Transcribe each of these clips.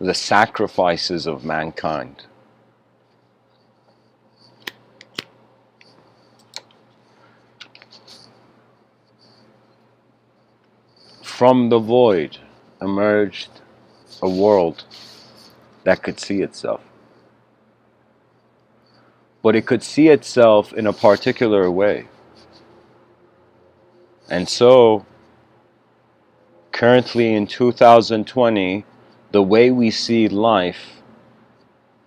the sacrifices of mankind. From the void emerged a world that could see itself. But it could see itself in a particular way. And so, currently in 2020, the way we see life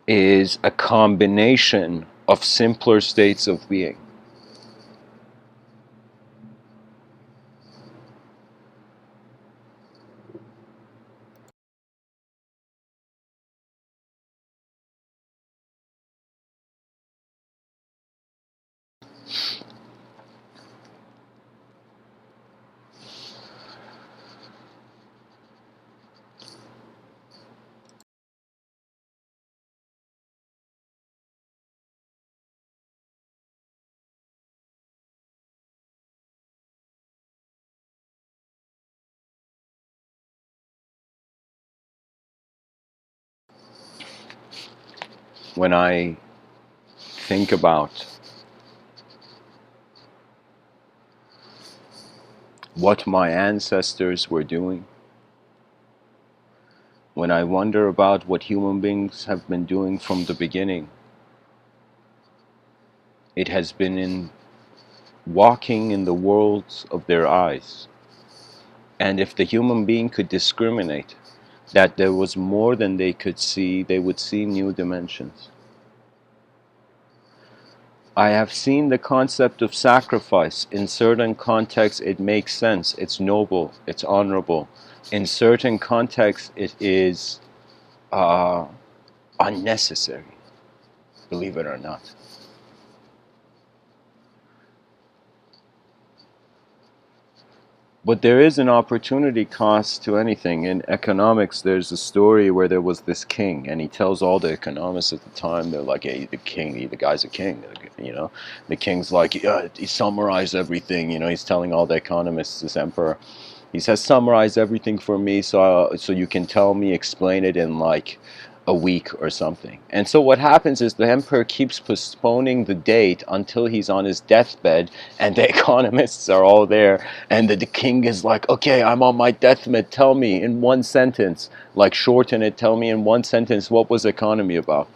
is a combination of simpler states of being. When I think about what my ancestors were doing, when I wonder about what human beings have been doing from the beginning, it has been in walking in the worlds of their eyes. And if the human being could discriminate that there was more than they could see, they would see new dimensions. I have seen the concept of sacrifice. In certain contexts it makes sense, it's noble, it's honorable. In certain contexts it is unnecessary, believe it or not. But there is an opportunity cost to anything. In economics, there's a story where there was this king, and he tells all the economists at the time, they're like, hey, the king, the guy's a king, you know. The king's like, yeah, he summarized everything, you know, he's telling all the economists, this emperor. He says, summarize everything for me so you can tell me, explain it in like a week or something. And so what happens is the emperor keeps postponing the date until he's on his deathbed, and the economists are all there, and the king is like, okay, I'm on my deathbed, tell me in one sentence, like shorten it, tell me in one sentence, what was the economy about?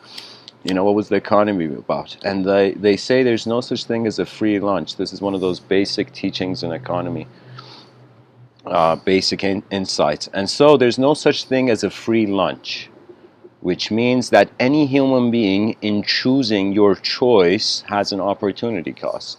You know, what was the economy about? And they say there's no such thing as a free lunch. This is one of those basic teachings in economy, basic insights. And so there's no such thing as a free lunch, which means that any human being in choosing your choice has an opportunity cost.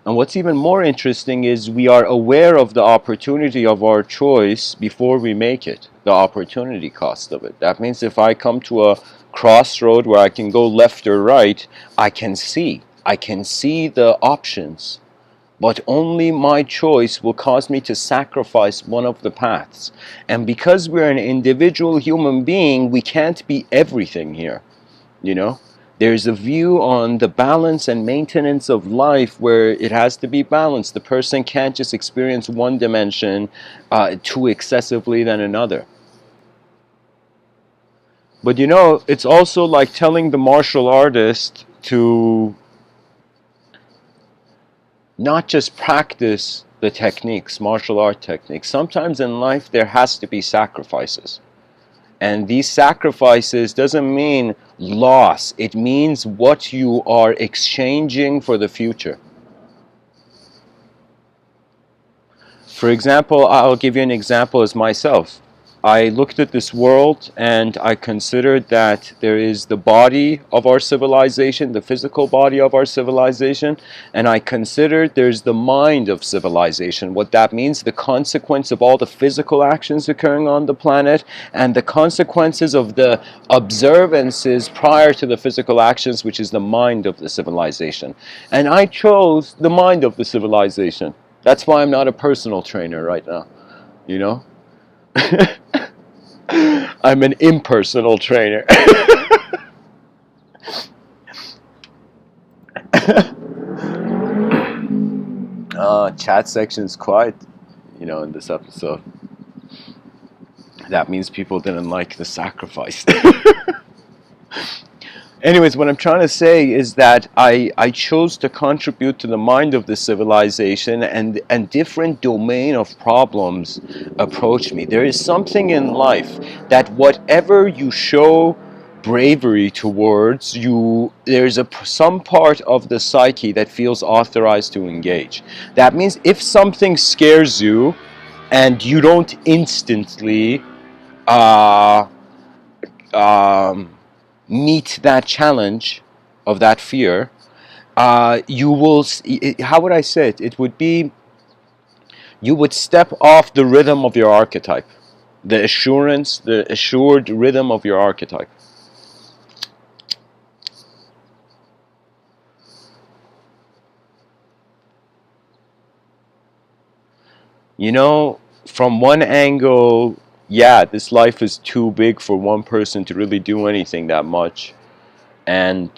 And what's even more interesting is we are aware of the opportunity of our choice before we make it, the opportunity cost of it. That means if I come to a crossroad where I can go left or right, I can see the options. But only my choice will cause me to sacrifice one of the paths. And because we're an individual human being, we can't be everything here, you know? There's a view on the balance and maintenance of life where it has to be balanced. The person can't just experience one dimension too excessively than another. But you know, it's also like telling the martial artist to not just practice the techniques, martial art techniques. Sometimes in life there has to be sacrifices. And these sacrifices doesn't mean loss. It means what you are exchanging for the future. For example, I'll give you an example as myself. I looked at this world and I considered that there is the body of our civilization, the physical body of our civilization, and I considered there's the mind of civilization. What that means, the consequence of all the physical actions occurring on the planet and the consequences of the observances prior to the physical actions, which is the mind of the civilization. And I chose the mind of the civilization. That's why I'm not a personal trainer right now, you know? I'm an impersonal trainer. Chat section's quiet, you know, in this episode. That means people didn't like the sacrifice. Anyways, what I'm trying to say is that I chose to contribute to the mind of the civilization, and different domain of problems approach me. There is something in life that whatever you show bravery towards, there's some part of the psyche that feels authorized to engage. That means if something scares you and you don't instantly uh, um, meet that challenge of that fear, you will, how would I say it? It would be, you would step off the rhythm of your archetype, the assurance, the assured rhythm of your archetype. You know, from one angle, yeah, this life is too big for one person to really do anything that much. And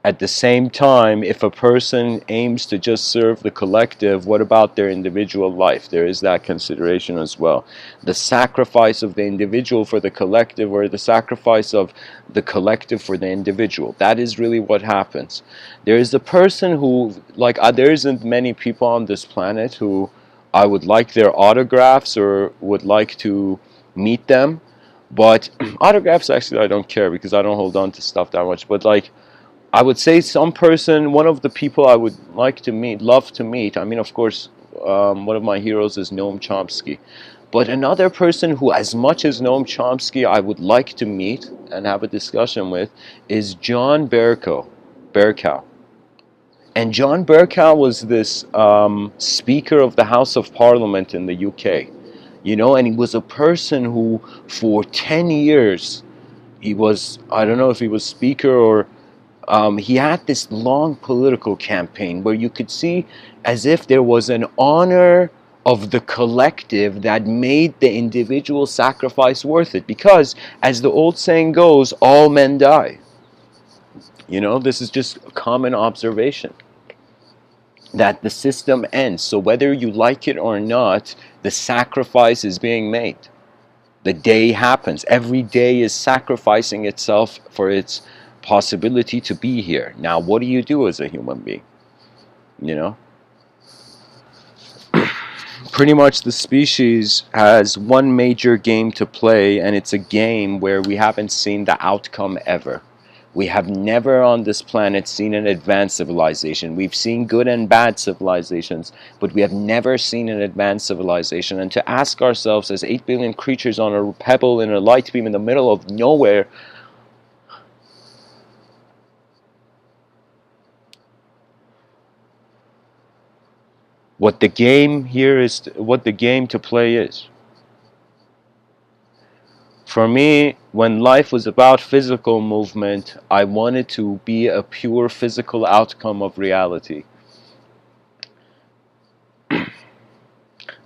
at the same time, if a person aims to just serve the collective, what about their individual life? There is that consideration as well. The sacrifice of the individual for the collective, or the sacrifice of the collective for the individual. That is really what happens. There is a person who, like, there isn't many people on this planet who I would like their autographs or would like to meet them. But autographs, actually, I don't care because I don't hold on to stuff that much. But, like, I would say some person, one of the people I would like to meet, love to meet, I mean, of course, one of my heroes is Noam Chomsky. But another person who, as much as Noam Chomsky, I would like to meet and have a discussion with is John Bercow. And John Bercow was this Speaker of the House of Parliament in the UK. You know, and he was a person who, for 10 years, he was, I don't know if he was Speaker or he had this long political campaign where you could see as if there was an honor of the collective that made the individual sacrifice worth it. Because, as the old saying goes, all men die. You know, this is just a common observation. That the system ends. So whether you like it or not, the sacrifice is being made. The day happens. Every day is sacrificing itself for its possibility to be here. Now, what do you do as a human being? You know? Pretty much the species has one major game to play, and it's a game where we haven't seen the outcome ever. We have never on this planet seen an advanced civilization. We've seen good and bad civilizations, but we have never seen an advanced civilization. And to ask ourselves, as 8 billion creatures on a pebble in a light beam in the middle of nowhere, what the game here is, what the game to play is. For me, when life was about physical movement, I wanted to be a pure physical outcome of reality.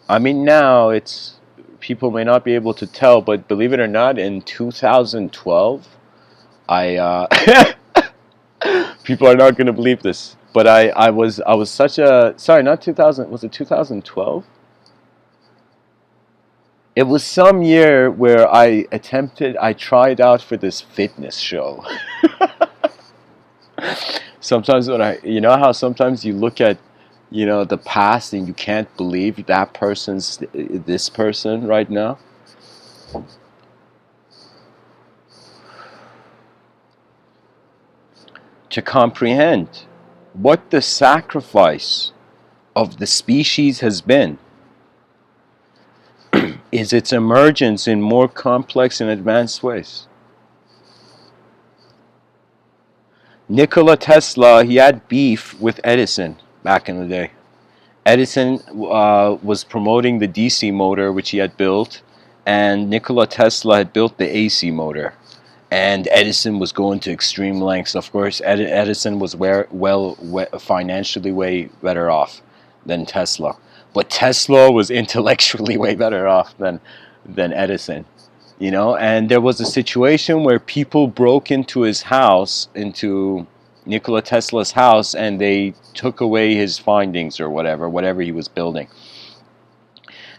I mean, now it's, people may not be able to tell, but believe it or not, in 2012, people are not going to believe this, but I was such a, sorry, not 2000, was it 2012? It was some year where I tried out for this fitness show. Sometimes when you know how sometimes you look at, you know, the past and you can't believe that person's this person right now? To comprehend what the sacrifice of the species has been, is its emergence in more complex and advanced ways. Nikola Tesla, he had beef with Edison back in the day. Edison was promoting the DC motor, which he had built, and Nikola Tesla had built the AC motor. And Edison was going to extreme lengths. Of course, Edison was financially way better off than Tesla. But Tesla was intellectually way better off than Edison. You know, and there was a situation where people broke into his house, into Nikola Tesla's house, and they took away his findings or whatever he was building.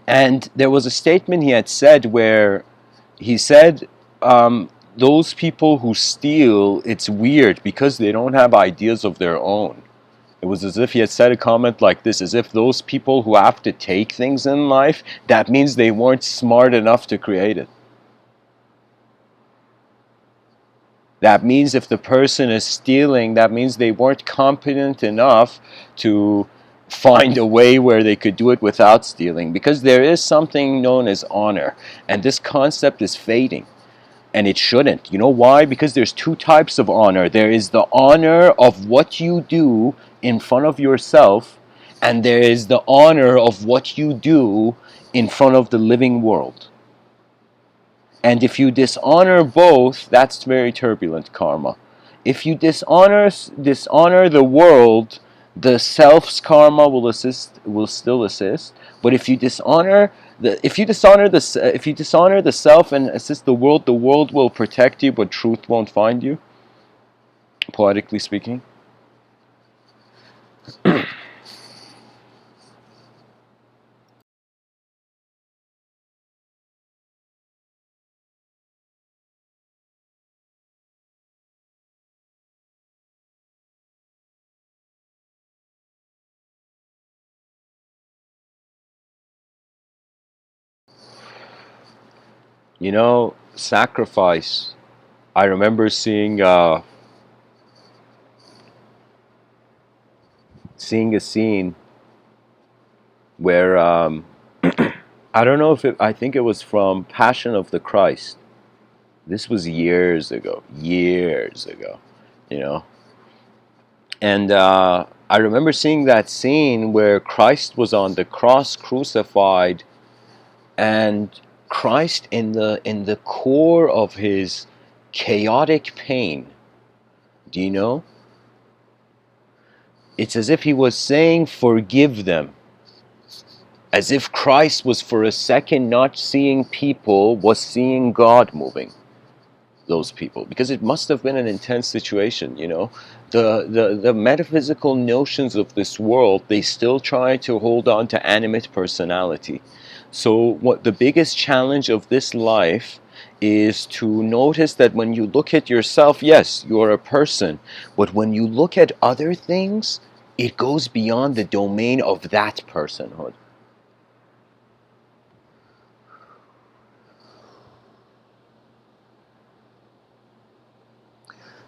And there was a statement he had said where he said, those people who steal, it's weird because they don't have ideas of their own. It was as if he had said a comment like this, as if those people who have to take things in life, that means they weren't smart enough to create it. That means if the person is stealing, that means they weren't competent enough to find a way where they could do it without stealing. Because there is something known as honor, and this concept is fading. And it shouldn't. You know why? Because there's two types of honor. There is the honor of what you do in front of yourself, and there is the honor of what you do in front of the living world. And if you dishonor both, that's very turbulent karma. If you dishonor the world, the self's karma will still assist. But if you dishonor the self and assist the world will protect you, but truth won't find you. Poetically speaking. You know, sacrifice. I remember seeing a scene where I don't know if I think it was from Passion of the Christ. This was years ago, you know. And I remember seeing that scene where Christ was on the cross crucified, and Christ in the core of his chaotic pain, do you know? It's as if he was saying, forgive them. As if Christ was for a second not seeing people, was seeing God moving those people, because it must have been an intense situation, you know. The metaphysical notions of this world, they still try to hold on to animate personality. So what the biggest challenge of this life is to notice that when you look at yourself, yes, you're a person, but when you look at other things, it goes beyond the domain of that personhood.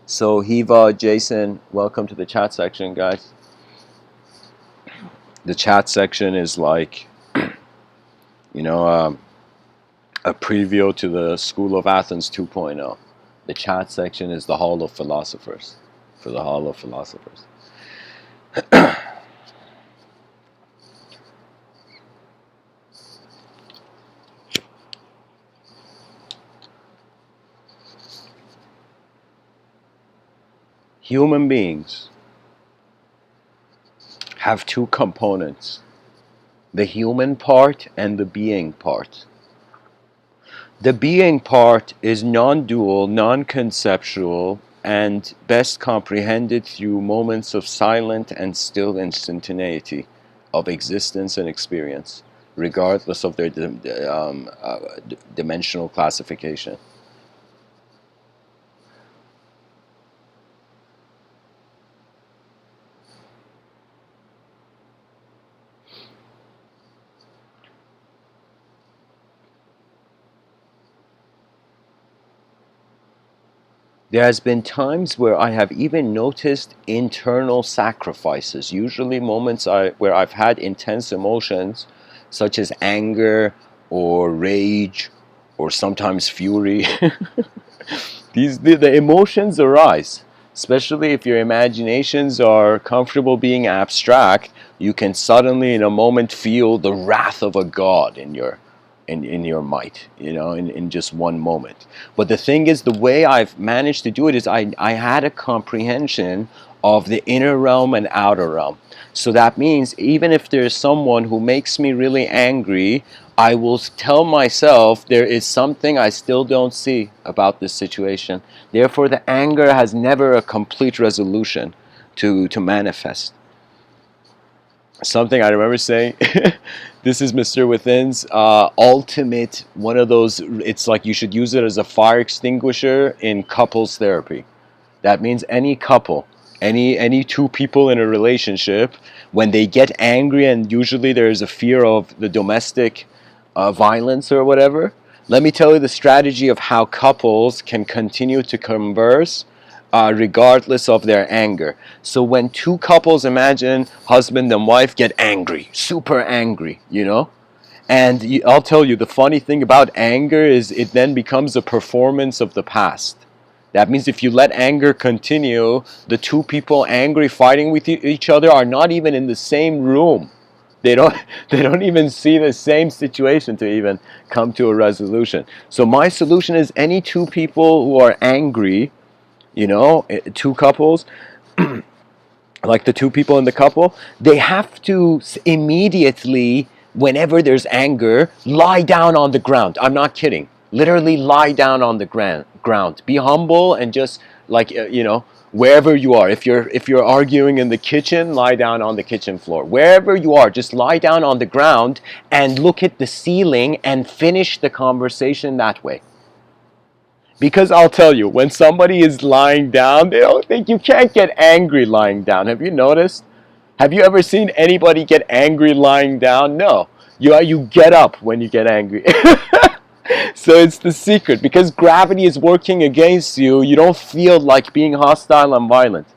So Hiva, Jason, welcome to the chat section, guys. The chat section is like, you know, a preview to the School of Athens 2.0. The chat section is the Hall of Philosophers, for the Hall of Philosophers. Human beings have two components, the human part and the being part. The being part is non-dual, non-conceptual, and best comprehended through moments of silent and still instantaneity of existence and experience, regardless of their dimensional classification. There has been times where I have even noticed internal sacrifices, usually moments where I've had intense emotions, such as anger or rage or sometimes fury. The emotions arise, especially if your imaginations are comfortable being abstract. You can suddenly in a moment feel the wrath of a god in your might, you know, in just one moment. But the thing is, the way I've managed to do it is I had a comprehension of the inner realm and outer realm. So that means even if there's someone who makes me really angry, I will tell myself there is something I still don't see about this situation. Therefore, the anger has never a complete resolution to manifest. something I remember saying. This is Mr. Within's ultimate one of those. It's like you should use it as a fire extinguisher in couples therapy. That means any couple, any two people in a relationship, when they get angry, and usually there's a fear of the domestic violence or whatever. Let me tell you the strategy of how couples can continue to converse regardless of their anger. So when two couples, imagine husband and wife, get angry, super angry, you know, and I'll tell you the funny thing about anger is it then becomes a performance of the past. That means if you let anger continue, the two people angry fighting with each other are not even in the same room. They don't they don't even see the same situation to even come to a resolution. So my solution is any two people who are angry, you know, two couples, like the two people in the couple, they have to immediately, whenever there's anger, lie down on the ground. I'm not kidding. Literally lie down on the ground. Be humble and just like you know, wherever you are. If you're arguing in the kitchen, lie down on the kitchen floor. Wherever you are, just lie down on the ground and look at the ceiling and finish the conversation that way. Because I'll tell you, when somebody is lying down, they don't think you can't get angry lying down. Have you noticed? Have you ever seen anybody get angry lying down? No. You get up when you get angry. So it's the secret. Because gravity is working against you, you don't feel like being hostile and violent.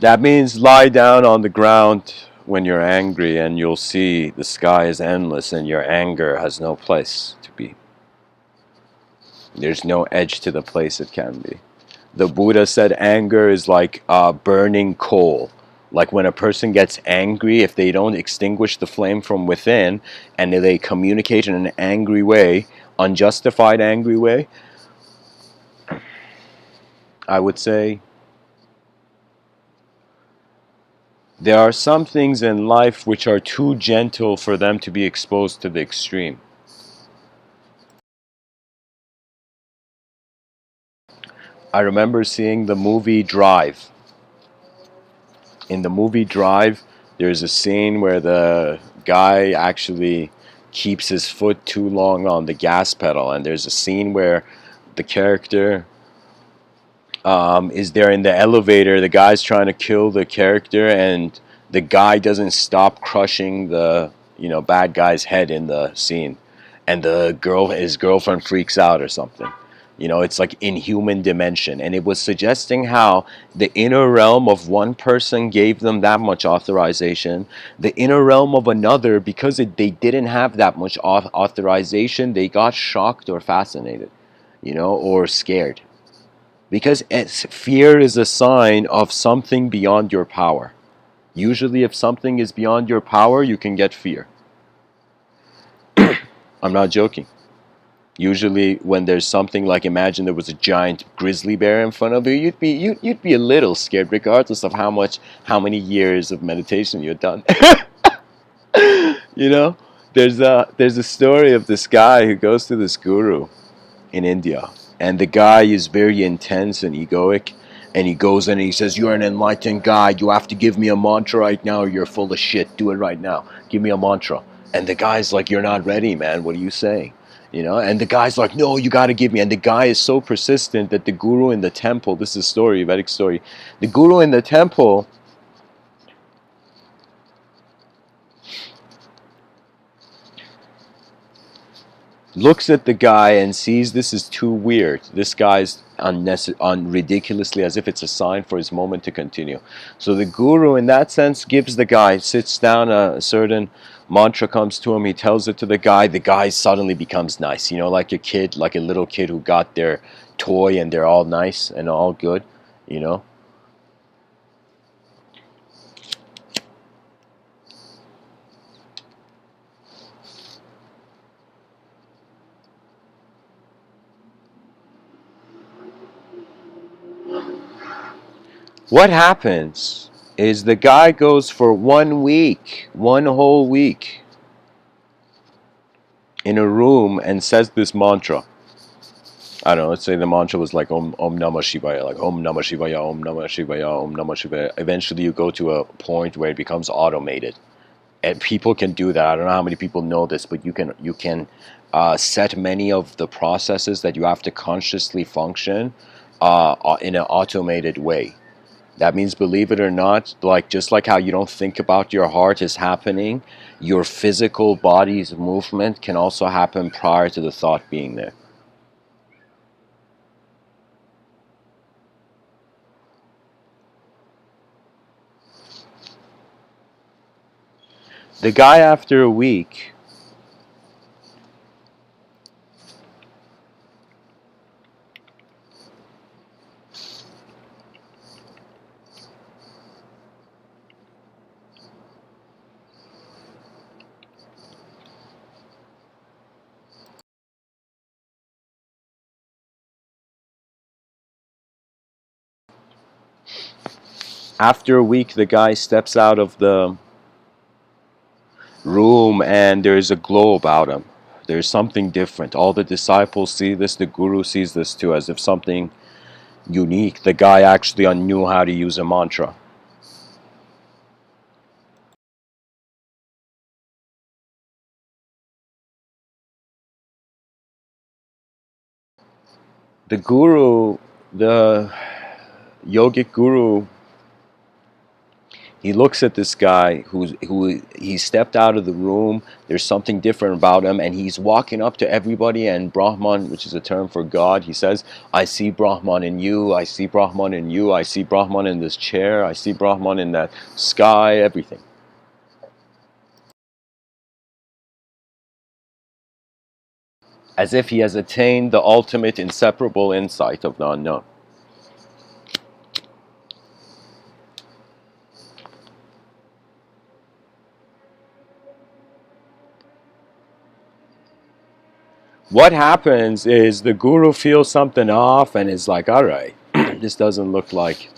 That means lie down on the ground when you're angry and you'll see the sky is endless and your anger has no place to be. There's no edge to the place it can be. The Buddha said anger is like burning coal. Like when a person gets angry, if they don't extinguish the flame from within and they communicate in an angry way, unjustified angry way, I would say there are some things in life which are too gentle for them to be exposed to the extreme. I remember seeing the movie Drive. In the movie Drive, there's a scene where the guy actually keeps his foot too long on the gas pedal, and there's a scene where the character is there in the elevator. The guy's trying to kill the character, and the guy doesn't stop crushing the bad guy's head in the scene, and his girlfriend freaks out or something. It's like inhuman dimension, and it was suggesting how the inner realm of one person gave them that much authorization. The inner realm of another, because they didn't have that much authorization, they got shocked or fascinated, or scared. Because fear is a sign of something beyond your power. Usually if something is beyond your power, you can get fear. I'm not joking. Usually when there's something like, imagine there was a giant grizzly bear in front of you, you'd be a little scared regardless of how many years of meditation you've done. you know there's a story of this guy who goes to this guru in India, and the guy is very intense and egoic, and he goes in and he says, "You're an enlightened guy, you have to give me a mantra right now, or you're full of shit. Do it right now. Give me a mantra." And the guy's like, "You're not ready, man. What are you saying?" And the guy's like, "No, you got to give me." And the guy is so persistent that the guru in the temple, this is a story, a Vedic story, the guru in the temple looks at the guy and sees this is too weird. This guy's ridiculously, as if it's a sign for his moment to continue. So the guru, in that sense, gives the guy, sits down, a certain mantra comes to him, he tells it to the guy suddenly becomes nice. Like a kid, like a little kid who got their toy and they're all nice and all good, you know. What happens is the guy goes for 1 week, one whole week, in a room and says this mantra. I don't know, let's say the mantra was like Om Namah Shivaya, like Om Namah Shivaya, Om Namah Shivaya, Om Namah Shivaya. Eventually you go to a point where it becomes automated. And people can do that. I don't know how many people know this, but you can set many of the processes that you have to consciously function in an automated way. That means, believe it or not, like just like how you don't think about your heart is happening, your physical body's movement can also happen prior to the thought being there. The guy after a week, the guy steps out of the room and there's a glow about him. There's something different. All the disciples see this, the guru sees this too, as if something unique. The guy actually knew how to use a mantra. The guru, the yogic guru, he looks at this guy who he stepped out of the room. There's something different about him, and he's walking up to everybody. And Brahman, which is a term for God, he says, "I see Brahman in you. I see Brahman in you. I see Brahman in this chair. I see Brahman in that sky. Everything." As if he has attained the ultimate inseparable insight of the unknown. What happens is the guru feels something off and is like, all right, this doesn't look like,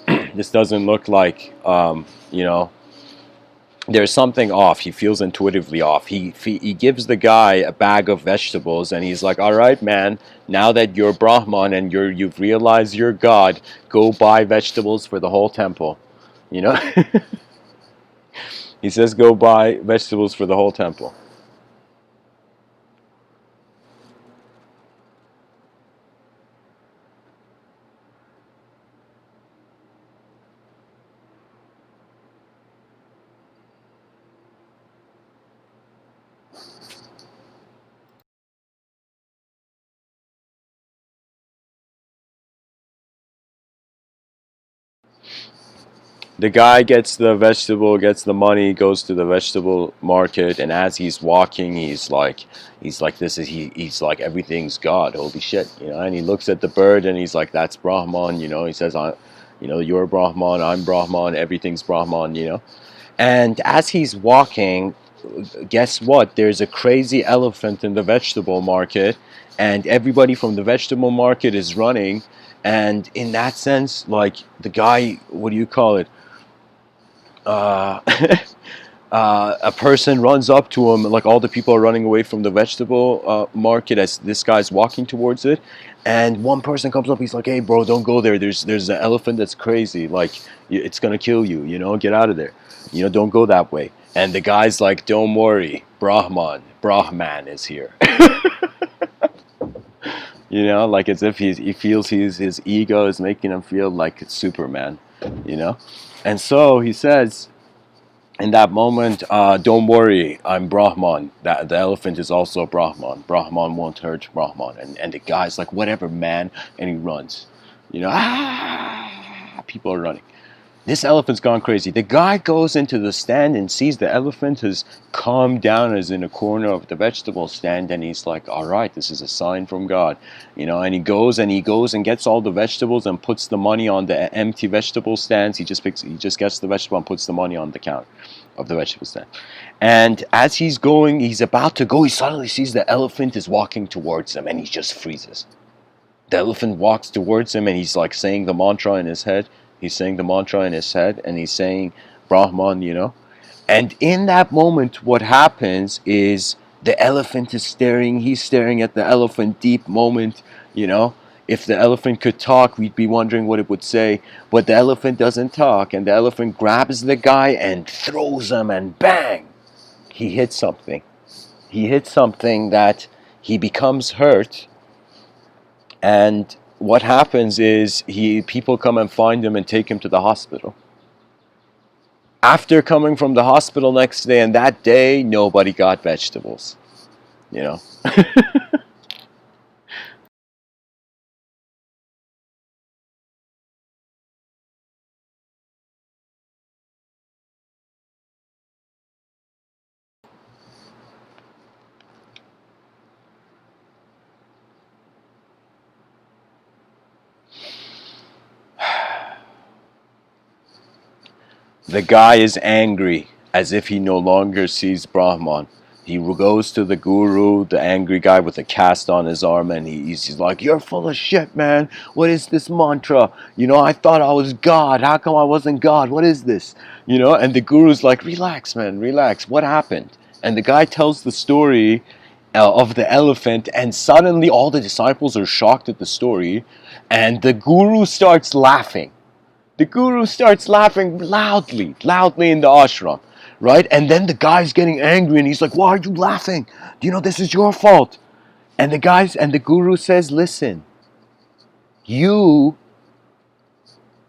you know, there's something off. He feels intuitively off. He gives the guy a bag of vegetables and he's like, all right, man, now that you're Brahman and you've realized you're God, go buy vegetables for the whole temple. You know? He says, go buy vegetables for the whole temple. The guy gets the vegetable, gets the money, goes to the vegetable market, and as he's walking, he's like, everything's God, holy shit, you know. And he looks at the bird, and he's like, that's Brahman, you know. He says, you're Brahman, I'm Brahman, everything's Brahman, you know. And as he's walking, guess what? There's a crazy elephant in the vegetable market, and everybody from the vegetable market is running. And in that sense, like the guy, what do you call it? uh, a person runs up to him, like all the people are running away from the vegetable market as this guy's walking towards it, and one person comes up, he's like, hey bro, don't go there, there's an elephant that's crazy, like it's gonna kill you, you know, get out of there, you know, don't go that way. And the guy's like, don't worry, Brahman is here. You know, like as if he feels his ego is making him feel like it's Superman, you know. And so he says, in that moment, don't worry, I'm Brahman. That the elephant is also Brahman. Brahman won't hurt Brahman. And the guy's like, whatever, man, and he runs. You know, people are running. This elephant's gone crazy. The guy goes into the stand and sees the elephant has calmed down, is in a corner of the vegetable stand, and he's like, all right, this is a sign from God, you know. And he goes and gets all the vegetables and puts the money on the empty vegetable stands. He just gets the vegetable and puts the money on the counter of the vegetable stand. And as he's going, he's about to go, he suddenly sees the elephant is walking towards him, and he just freezes. The elephant walks towards him, and he's like saying the mantra in his head. He's saying the mantra in his head, and he's saying Brahman, you know. And in that moment, what happens is the elephant is staring. He's staring at the elephant. Deep moment. You know, if the elephant could talk, we'd be wondering what it would say. But the elephant doesn't talk, and the elephant grabs the guy and throws him, and bang, he hits something. He hits something that he becomes hurt, and what happens is people come and find him and take him to the hospital. After coming from the hospital next day, and that day nobody got vegetables. You know. The guy is angry, as if he no longer sees Brahman. He goes to the guru, the angry guy with a cast on his arm, and he's like, "You're full of shit, man. What is this mantra? You know, I thought I was God. How come I wasn't God? What is this?" You know, and the guru's like, "Relax, man, relax. What happened?" And the guy tells the story of the elephant, and suddenly all the disciples are shocked at the story, and the guru starts laughing. The guru starts laughing loudly, loudly in the ashram, right? And then the guy's getting angry and he's like, "Why are you laughing? Do you know this is your fault?" And the guru says, "Listen, you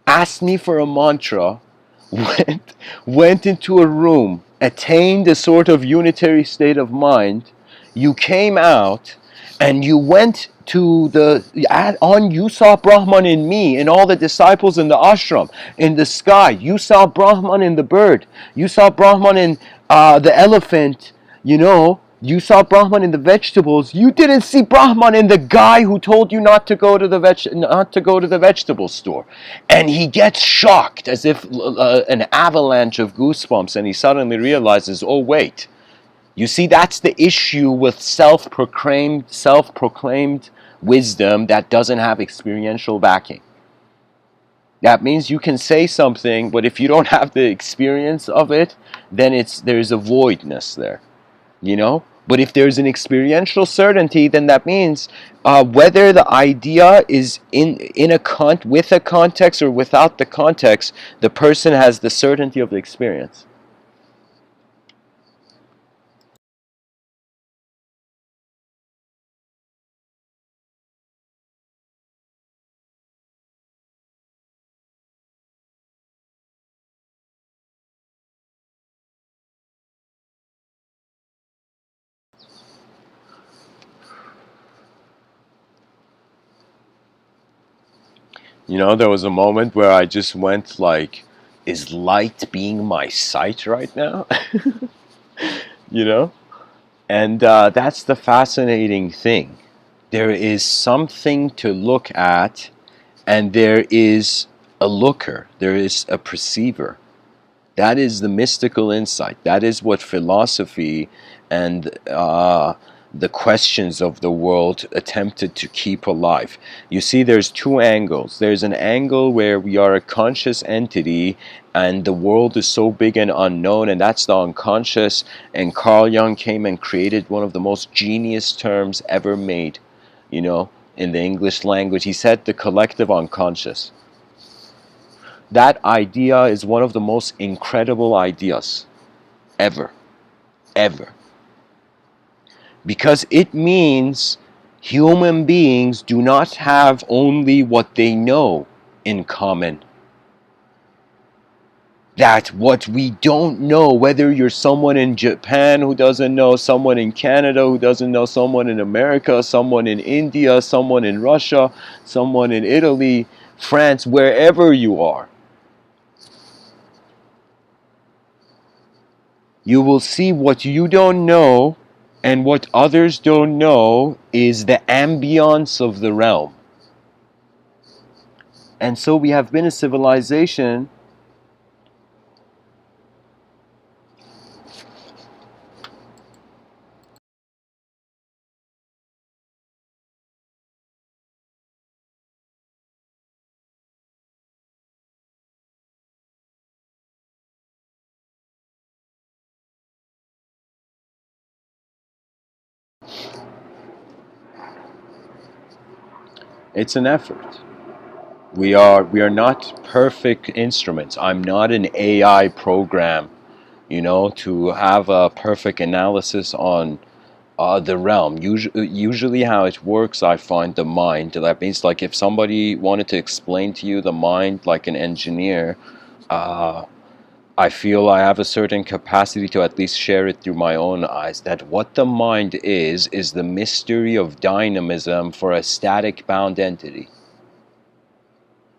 asked me for a mantra, went went into a room, attained a sort of unitary state of mind. You came out and you went to you saw Brahman in me, in all the disciples in the ashram, in the sky. You saw Brahman in the bird. You saw Brahman in the elephant. You know, you saw Brahman in the vegetables. You didn't see Brahman in the guy who told you not to go to the vegetable store." And he gets shocked, as if an avalanche of goosebumps, and he suddenly realizes, "Oh wait, you see, that's the issue with self-proclaimed wisdom that doesn't have experiential backing." That means you can say something, but if you don't have the experience of it, then there's a voidness there, you know. But if there's an experiential certainty, then that means whether the idea is with a context or without the context, the person has the certainty of the experience. You know, there was a moment where I just went like, "Is light being my sight right now?" You know, and that's the fascinating thing. There is something to look at, and there is a looker, there is a perceiver. That is the mystical insight. That is what philosophy and the questions of the world attempted to keep alive. You see, there's two angles. There's an angle where we are a conscious entity and the world is so big and unknown, and that's the unconscious. And Carl Jung came and created one of the most genius terms ever made, you know, in the English language. He said the collective unconscious. That idea is one of the most incredible ideas ever, ever. Because it means human beings do not have only what they know in common. That what we don't know, whether you're someone in Japan who doesn't know, someone in Canada who doesn't know, someone in America, someone in India, someone in Russia, someone in Italy, France, wherever you are, you will see what you don't know and what others don't know is the ambience of the realm. And so we have been a civilization It's an effort. We are not perfect instruments. I'm not an AI program, to have a perfect analysis on the realm. Usually how it works, I find the mind. That means like if somebody wanted to explain to you the mind like an engineer, uh, I feel I have a certain capacity to at least share it through my own eyes, that what the mind is the mystery of dynamism for a static bound entity.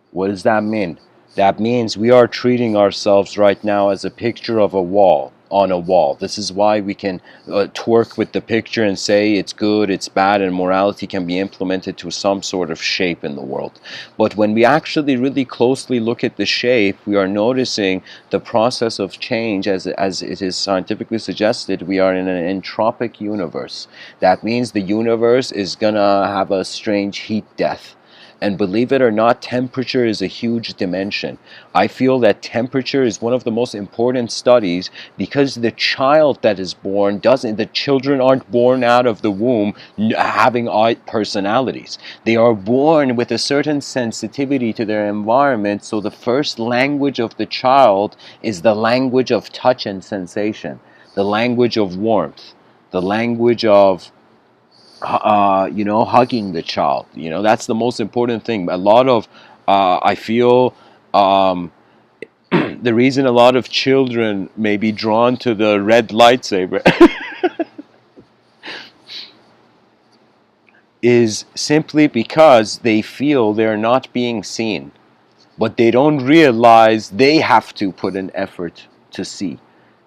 What does that mean? That means we are treating ourselves right now as a picture of a wall, on a wall. This is why we can twerk with the picture and say it's good, it's bad, and morality can be implemented to some sort of shape in the world. But when we actually really closely look at the shape, we are noticing the process of change. As it is scientifically suggested, we are in an entropic universe. That means the universe is gonna have a strange heat death. And believe it or not, temperature is a huge dimension. I feel that temperature is one of the most important studies, because the child that is born the children aren't born out of the womb having odd personalities. They are born with a certain sensitivity to their environment. So the first language of the child is the language of touch and sensation, the language of warmth, the language of hugging the child. That's the most important thing. A lot of, I feel, um, the reason a lot of children may be drawn to the red lightsaber is simply because they feel they're not being seen, but they don't realize they have to put an effort to see.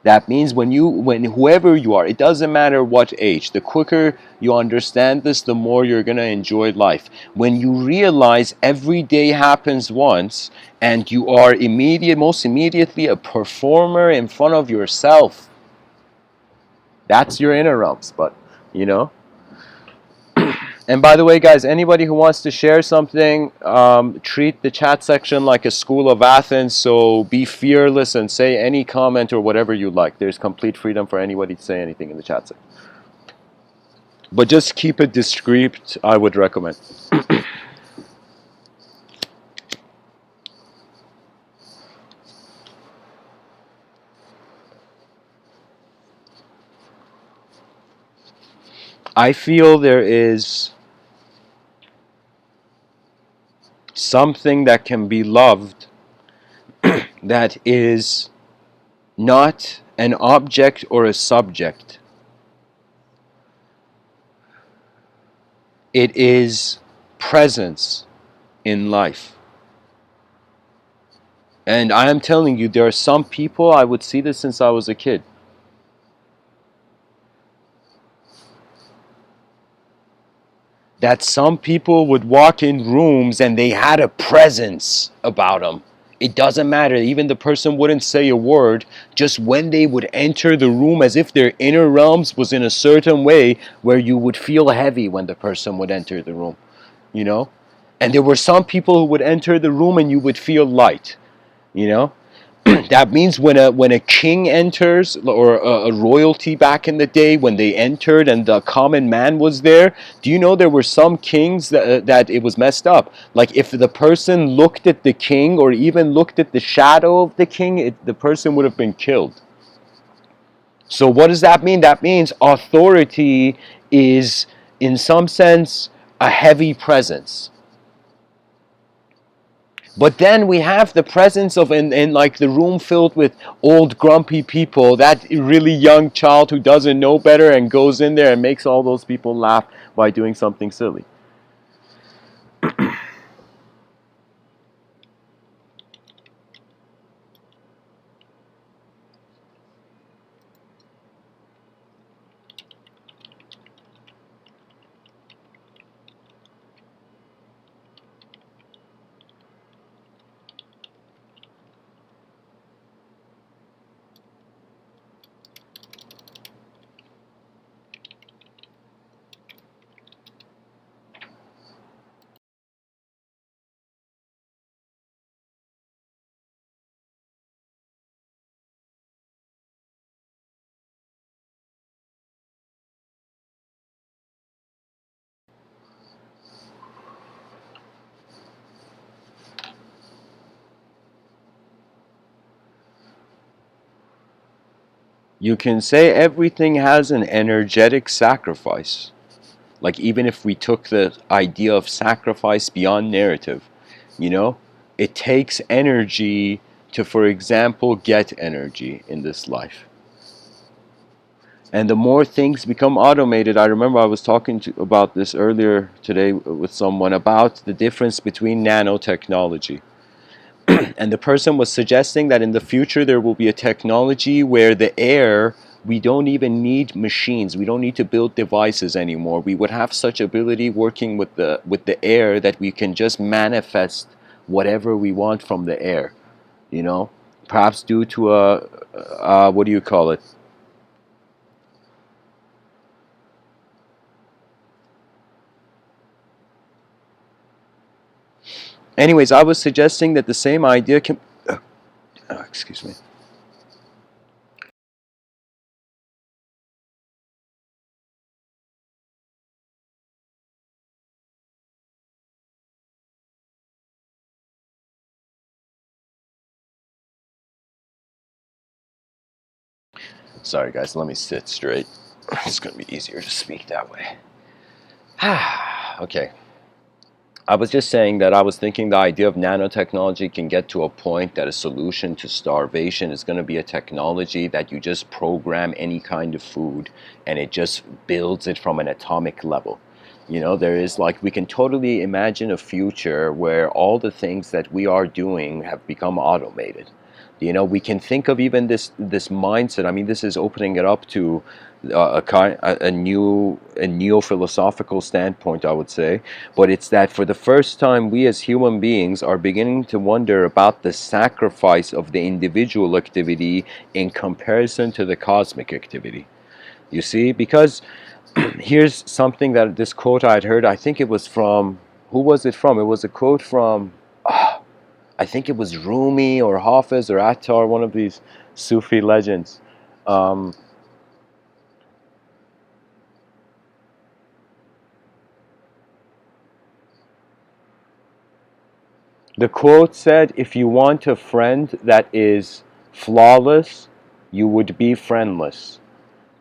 That means when whoever you are, it doesn't matter what age, the quicker you understand this, the more you're going to enjoy life. When you realize every day happens once, and you are most immediately a performer in front of yourself, that's your inner realms. But, you know, and by the way, guys, anybody who wants to share something, treat the chat section like a school of Athens. So be fearless and say any comment or whatever you like. There's complete freedom for anybody to say anything in the chat section. But just keep it discreet, I would recommend. I feel there is something that can be loved that is not an object or a subject. It is presence in life. And I am telling you, there are some people, I would see this since I was a kid, that some people would walk in rooms and they had a presence about them. It doesn't matter, even the person wouldn't say a word, just when they would enter the room, as if their inner realms was in a certain way where you would feel heavy when the person would enter the room, you know? And there were some people who would enter the room and you would feel light, you know? That means when a king enters, or a royalty back in the day, when they entered and the common man was there, do you know there were some kings that it was messed up? Like if the person looked at the king or even looked at the shadow of the king, the person would have been killed. So what does that mean? That means authority is, in some sense, a heavy presence. But then we have the presence of, in like the room filled with old grumpy people, that really young child who doesn't know better and goes in there and makes all those people laugh by doing something silly. You can say everything has an energetic sacrifice. Like, even if we took the idea of sacrifice beyond narrative, you know, it takes energy to, for example, get energy in this life. And the more things become automated, I remember I was talking about this earlier today with someone about the difference between nanotechnology. And the person was suggesting that in the future there will be a technology where the air, we don't even need machines, we don't need to build devices anymore. We would have such ability working with the air that we can just manifest whatever we want from the air, you know, perhaps due to a what do you call it? Anyways, I was suggesting that the same idea can excuse me. Sorry guys, let me sit straight. It's going to be easier to speak that way. Okay. I was just saying that I was thinking the idea of nanotechnology can get to a point that a solution to starvation is going to be a technology that you just program any kind of food and it just builds it from an atomic level. You know, there is like, we can totally imagine a future where all the things that we are doing have become automated. You know, we can think of even this mindset. I mean, this is opening it up to a neo-philosophical standpoint, I would say. But it's that for the first time, we as human beings are beginning to wonder about the sacrifice of the individual activity in comparison to the cosmic activity. You see, because here's something that this quote I'd heard. I think it was from, who was it from? It was a quote from, I think it was Rumi or Hafiz or Attar, one of these Sufi legends. Um, the quote said, if you want a friend that is flawless, you would be friendless.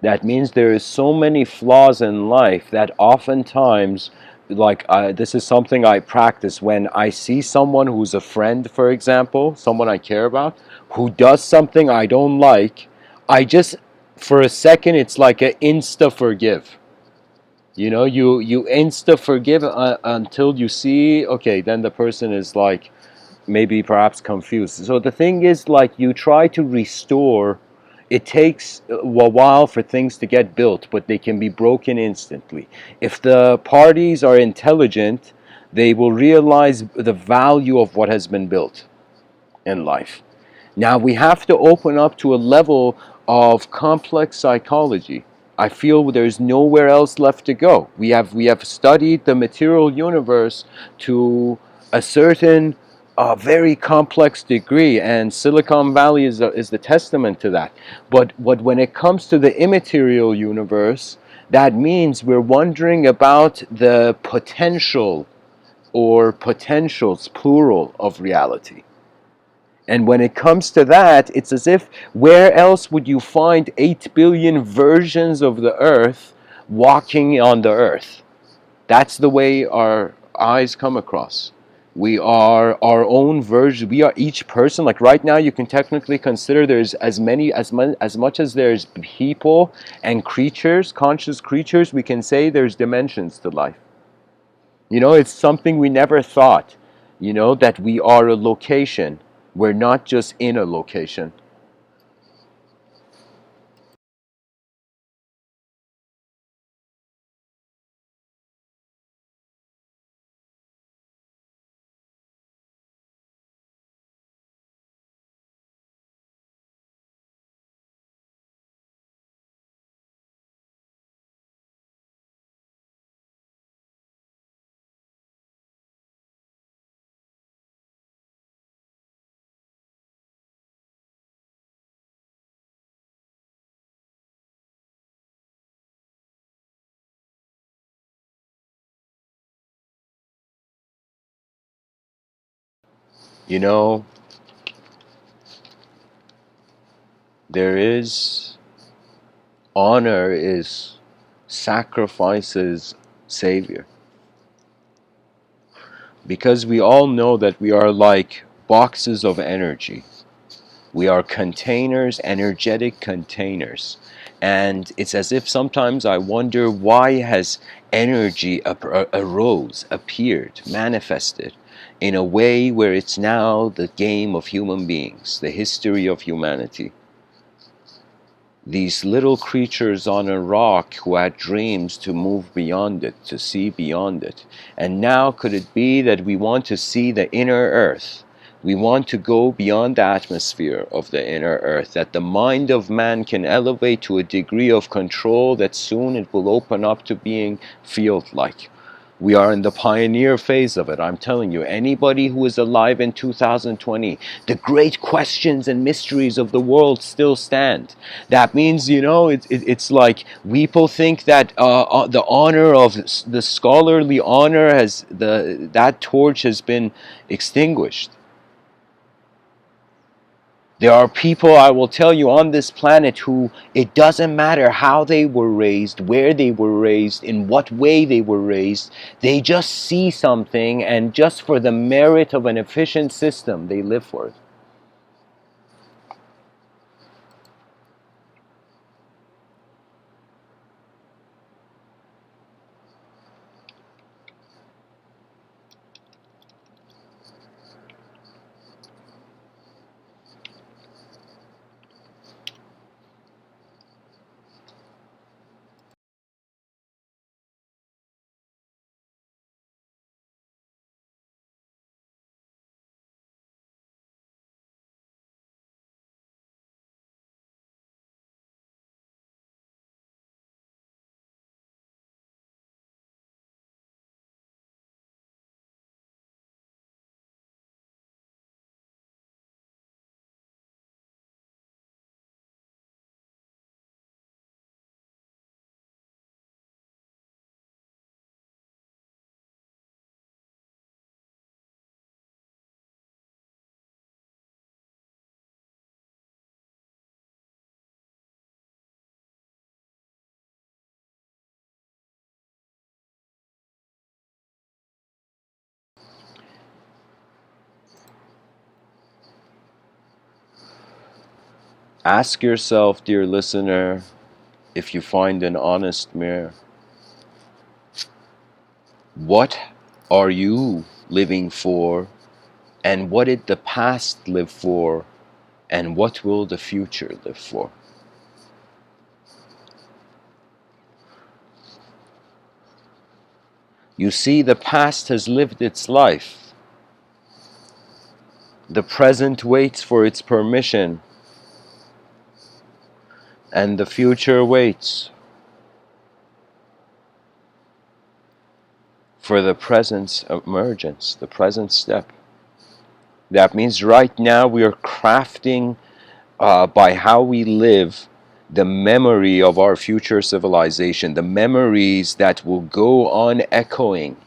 That means there is so many flaws in life that oftentimes, like this is something I practice when I see someone who's a friend, for example, someone I care about, who does something I don't like, I just, for a second, it's like an insta forgive. You know, you insta forgive until you see, okay, then the person is like, maybe perhaps confused. So the thing is, like, you try to restore. It takes a while for things to get built, but they can be broken instantly. If the parties are intelligent, they will realize the value of what has been built in life. Now we have to open up to a level of complex psychology. I feel there's nowhere else left to go. We have studied the material universe to a certain very complex degree, and Silicon Valley is the testament to that. But when it comes to the immaterial universe, that means we're wondering about the potential or potentials, plural, of reality. And when it comes to that, it's as if, where else would you find 8 billion versions of the earth walking on the earth? That's the way our eyes come across. We are our own version. We are each person. Like right now, you can technically consider there's as much as there's people and creatures, conscious creatures, we can say there's dimensions to life. You know, it's something we never thought, you know, that we are a location. We're not just in a location. You know, there is. Honor is sacrifice's savior. Because we all know that we are like boxes of energy. We are containers, energetic containers. And it's as if sometimes I wonder, why has energy appeared, manifested in a way where it's now the game of human beings, the history of humanity. These little creatures on a rock who had dreams to move beyond it, to see beyond it. And now could it be that we want to see the inner earth? We want to go beyond the atmosphere of the inner earth, that the mind of man can elevate to a degree of control that soon it will open up to being field-like. We are in the pioneer phase of it. I'm telling you, anybody who is alive in 2020, the great questions and mysteries of the world still stand. That means, you know, it's like people think that the honor of the scholarly honor has that torch has been extinguished. There are people, I will tell you, on this planet who it doesn't matter how they were raised, where they were raised, in what way they were raised, they just see something, and just for the merit of an efficient system, they live for it. Ask yourself, dear listener, if you find an honest mirror, what are you living for, and what did the past live for, and what will the future live for? You see, the past has lived its life. The present waits for its permission, and the future waits for the present emergence, the present step. That means right now we are crafting by how we live the memory of our future civilization, the memories that will go on echoing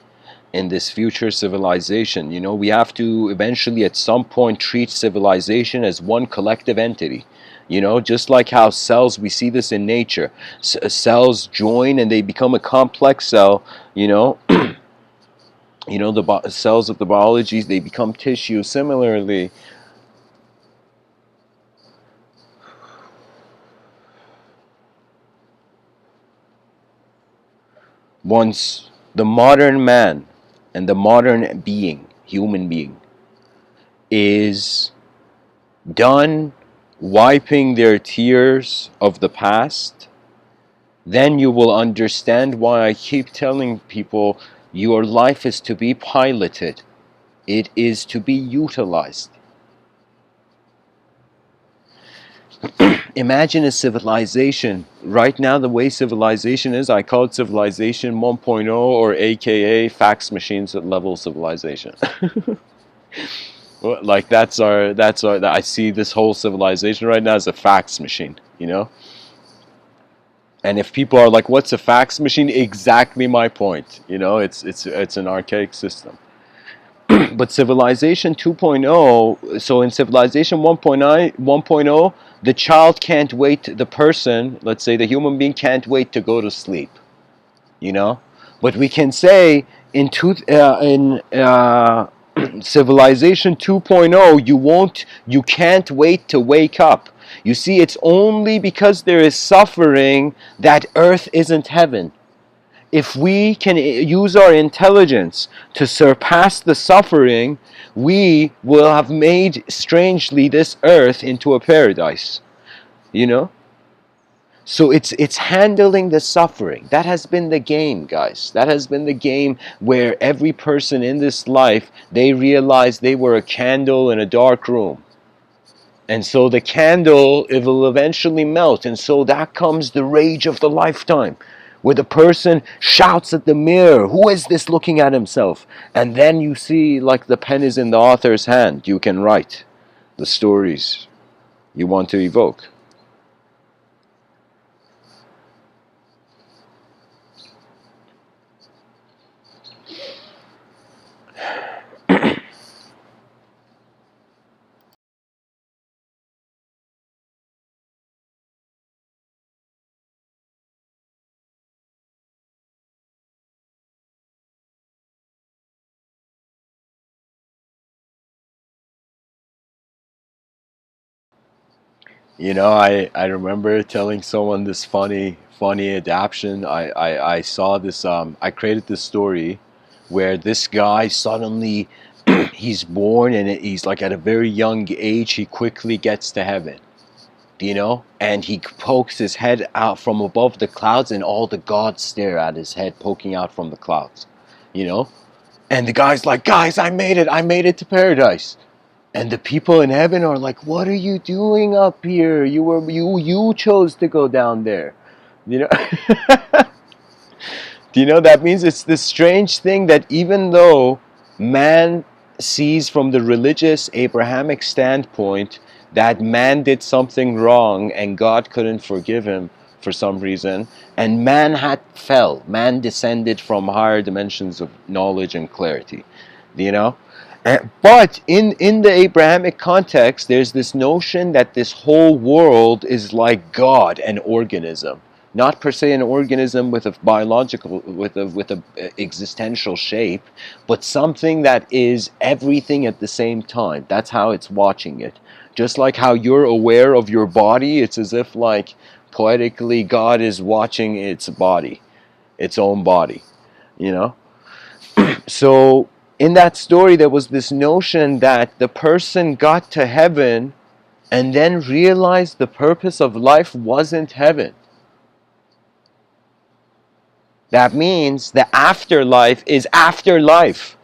in this future civilization. You know, we have to eventually at some point treat civilization as one collective entity. You know, just like how cells, we see this in nature. Cells join and they become a complex cell, you know. You know, the cells of the biology, they become tissue. Similarly, once the modern man and the modern being, human being, is done wiping their tears of the past, then you will understand why I keep telling people your life is to be piloted. It is to be utilized. Imagine a civilization. Right now, the way civilization is, I call it civilization 1.0, or AKA fax machines at level civilization. Like that's our, I see this whole civilization right now as a fax machine, you know? And if people are like, what's a fax machine? Exactly my point. You know, it's an archaic system. But civilization 2.0, so in civilization 1.0, The child can't wait, the person, let's say the human being, can't wait to go to sleep, you know. But we can say in civilization 2.0, you can't wait to wake up. You see, it's only because there is suffering that earth isn't heaven. If we can use our intelligence to surpass the suffering, we will have made, strangely, this earth into a paradise, you know. So it's handling the suffering. That has been the game, guys. That has been the game, where every person in this life, they realized they were a candle in a dark room. And so the candle, it will eventually melt. And so that comes the rage of the lifetime, where the person shouts at the mirror, who is this looking at himself? And then you see, like, the pen is in the author's hand. You can write the stories you want to evoke. You know, I remember telling someone this funny adaptation. I saw this, I created this story where this guy suddenly he's born, and he's like, at a very young age he quickly gets to heaven, you know, and he pokes his head out from above the clouds, and all the gods stare at his head poking out from the clouds, you know. And the guy's like, guys, I made it to paradise. And the people in heaven are like, what are you doing up here? You chose to go down there. You know? Do you know, that means it's this strange thing that even though man sees from the religious Abrahamic standpoint that man did something wrong and God couldn't forgive him for some reason, and man had fell, man descended from higher dimensions of knowledge and clarity, you know. But in the Abrahamic context, there's this notion that this whole world is like God, an organism, not per se an organism with a biological, with a existential shape, but something that is everything at the same time. That's how it's watching it. Just like how you're aware of your body, it's as if, like, poetically, God is watching its body, its own body, you know. So in that story, there was this notion that the person got to heaven and then realized the purpose of life wasn't heaven. That means the afterlife is afterlife.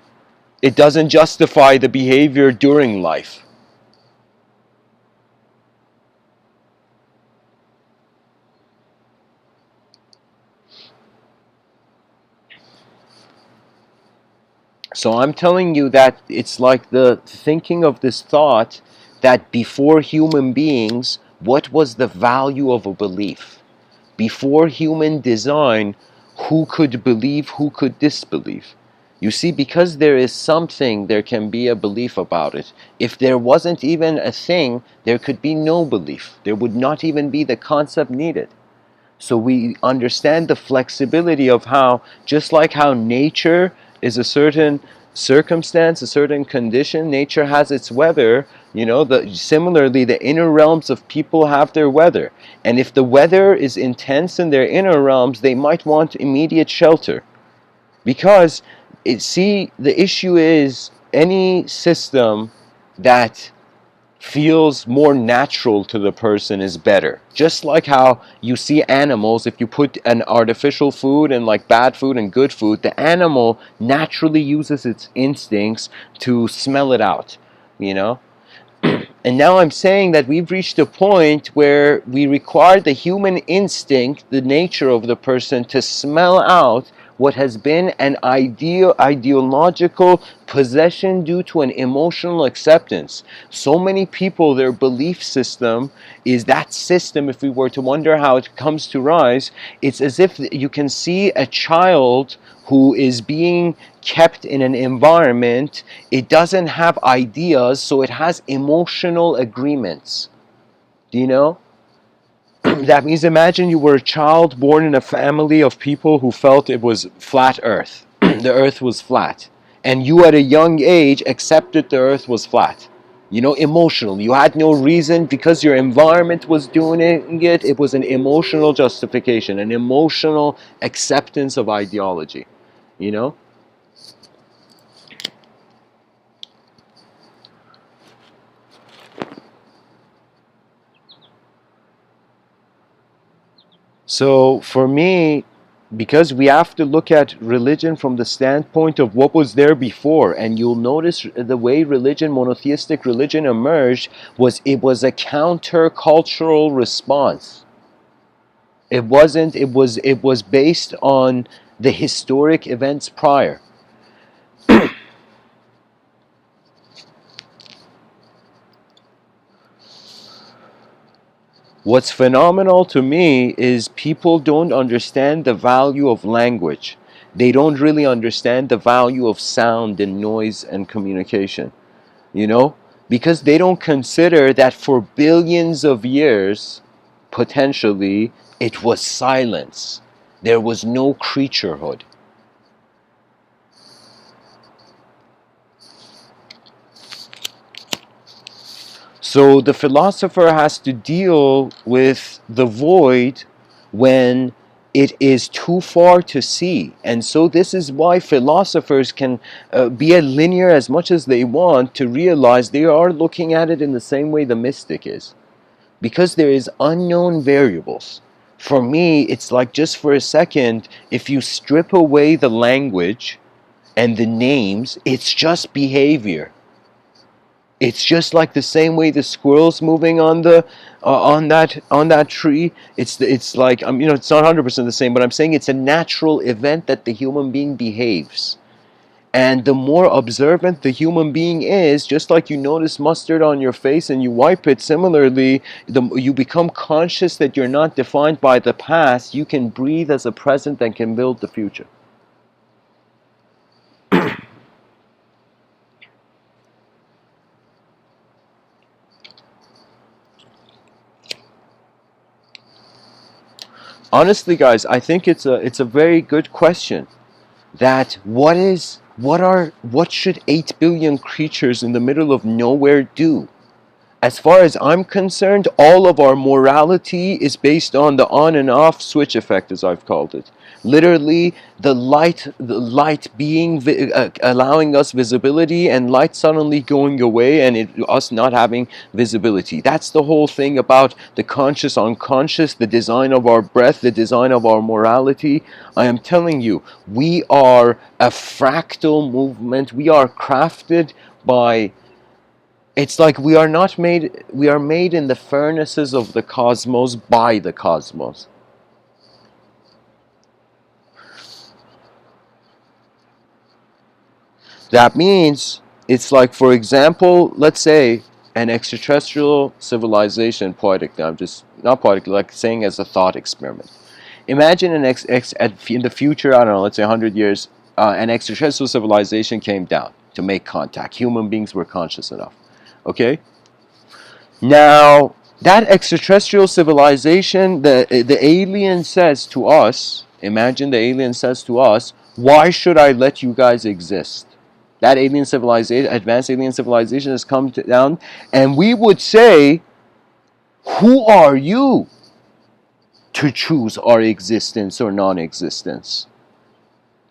It doesn't justify the behavior during life. So I'm telling you that it's like the thinking of this thought that before human beings, what was the value of a belief? Before human design, who could believe, who could disbelieve? You see, because there is something, there can be a belief about it. If there wasn't even a thing, there could be no belief. There would not even be the concept needed. So we understand the flexibility of how, just like how nature is a certain circumstance, a certain condition, nature has its weather, you know, similarly the inner realms of people have their weather. And if the weather is intense in their inner realms, they might want immediate shelter. Because, see, the issue is any system that feels more natural to the person is better. Just like how you see animals, if you put an artificial food and like bad food and good food, the animal naturally uses its instincts to smell it out, you know. And now I'm saying that we've reached a point where we require the human instinct, the nature of the person, to smell out what has been an ideological possession due to an emotional acceptance. So many people, their belief system is that system. If we were to wonder how it comes to rise, it's as if you can see a child who is being kept in an environment. It doesn't have ideas, so it has emotional agreements. Do you know? That means imagine you were a child born in a family of people who felt it was flat earth. The earth was flat. And you at a young age accepted the earth was flat. You know, emotional. You had no reason because your environment was doing it. It was an emotional justification, an emotional acceptance of ideology. You know? So for me, because we have to look at religion from the standpoint of what was there before, and you'll notice the way religion, monotheistic religion emerged, was it was a counter-cultural response. It was based on the historic events prior. What's phenomenal to me is people don't understand the value of language. They don't really understand the value of sound and noise and communication, you know? Because they don't consider that for billions of years, potentially, it was silence. There was no creaturehood. So the philosopher has to deal with the void when it is too far to see. And so this is why philosophers can be as linear as much as they want to realize they are looking at it in the same way the mystic is. Because there is unknown variables. For me, it's like just for a second, if you strip away the language and the names, it's just behavior. It's just like the same way the squirrel's moving on the on that tree. It's like it's not 100% the same, but I'm saying it's a natural event that the human being behaves. And the more observant the human being is, just like you notice mustard on your face and you wipe it, similarly, you become conscious that you're not defined by the past. You can breathe as a present and can build the future. Honestly, guys, I think it's a very good question. That what should 8 billion creatures in the middle of nowhere do? As far as I'm concerned, all of our morality is based on the on and off switch effect, as I've called it. Literally, the light being allowing us visibility, and light suddenly going away, and us not having visibility. That's the whole thing about the conscious, unconscious, the design of our breath, the design of our morality. I am telling you, we are a fractal movement. We are crafted by. It's like we are made in the furnaces of the cosmos by the cosmos. That means it's like, for example, let's say an extraterrestrial civilization, poetically, I'm just, not poetically, like saying as a thought experiment. Imagine in the future, I don't know, let's say 100 years, an extraterrestrial civilization came down to make contact. Human beings were conscious enough. Okay? Now, that extraterrestrial civilization, the alien says to us, imagine the alien says to us, why should I let you guys exist? That alien civilization, advanced alien civilization has come down, and we would say, who are you to choose our existence or non-existence?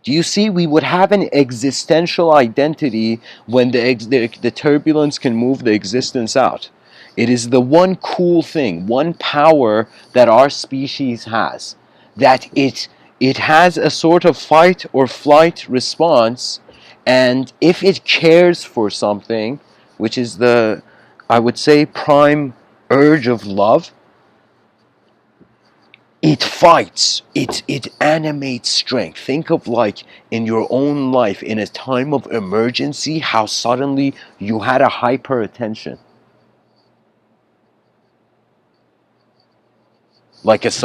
Do you see? We would have an existential identity when the turbulence can move the existence out. It is the one cool thing, one power that our species has, that it has a sort of fight or flight response, and if it cares for something, which is I would say, prime urge of love, it fights, it animates strength. Think of, like, in your own life, in a time of emergency, how suddenly you had a hyper attention, like, it's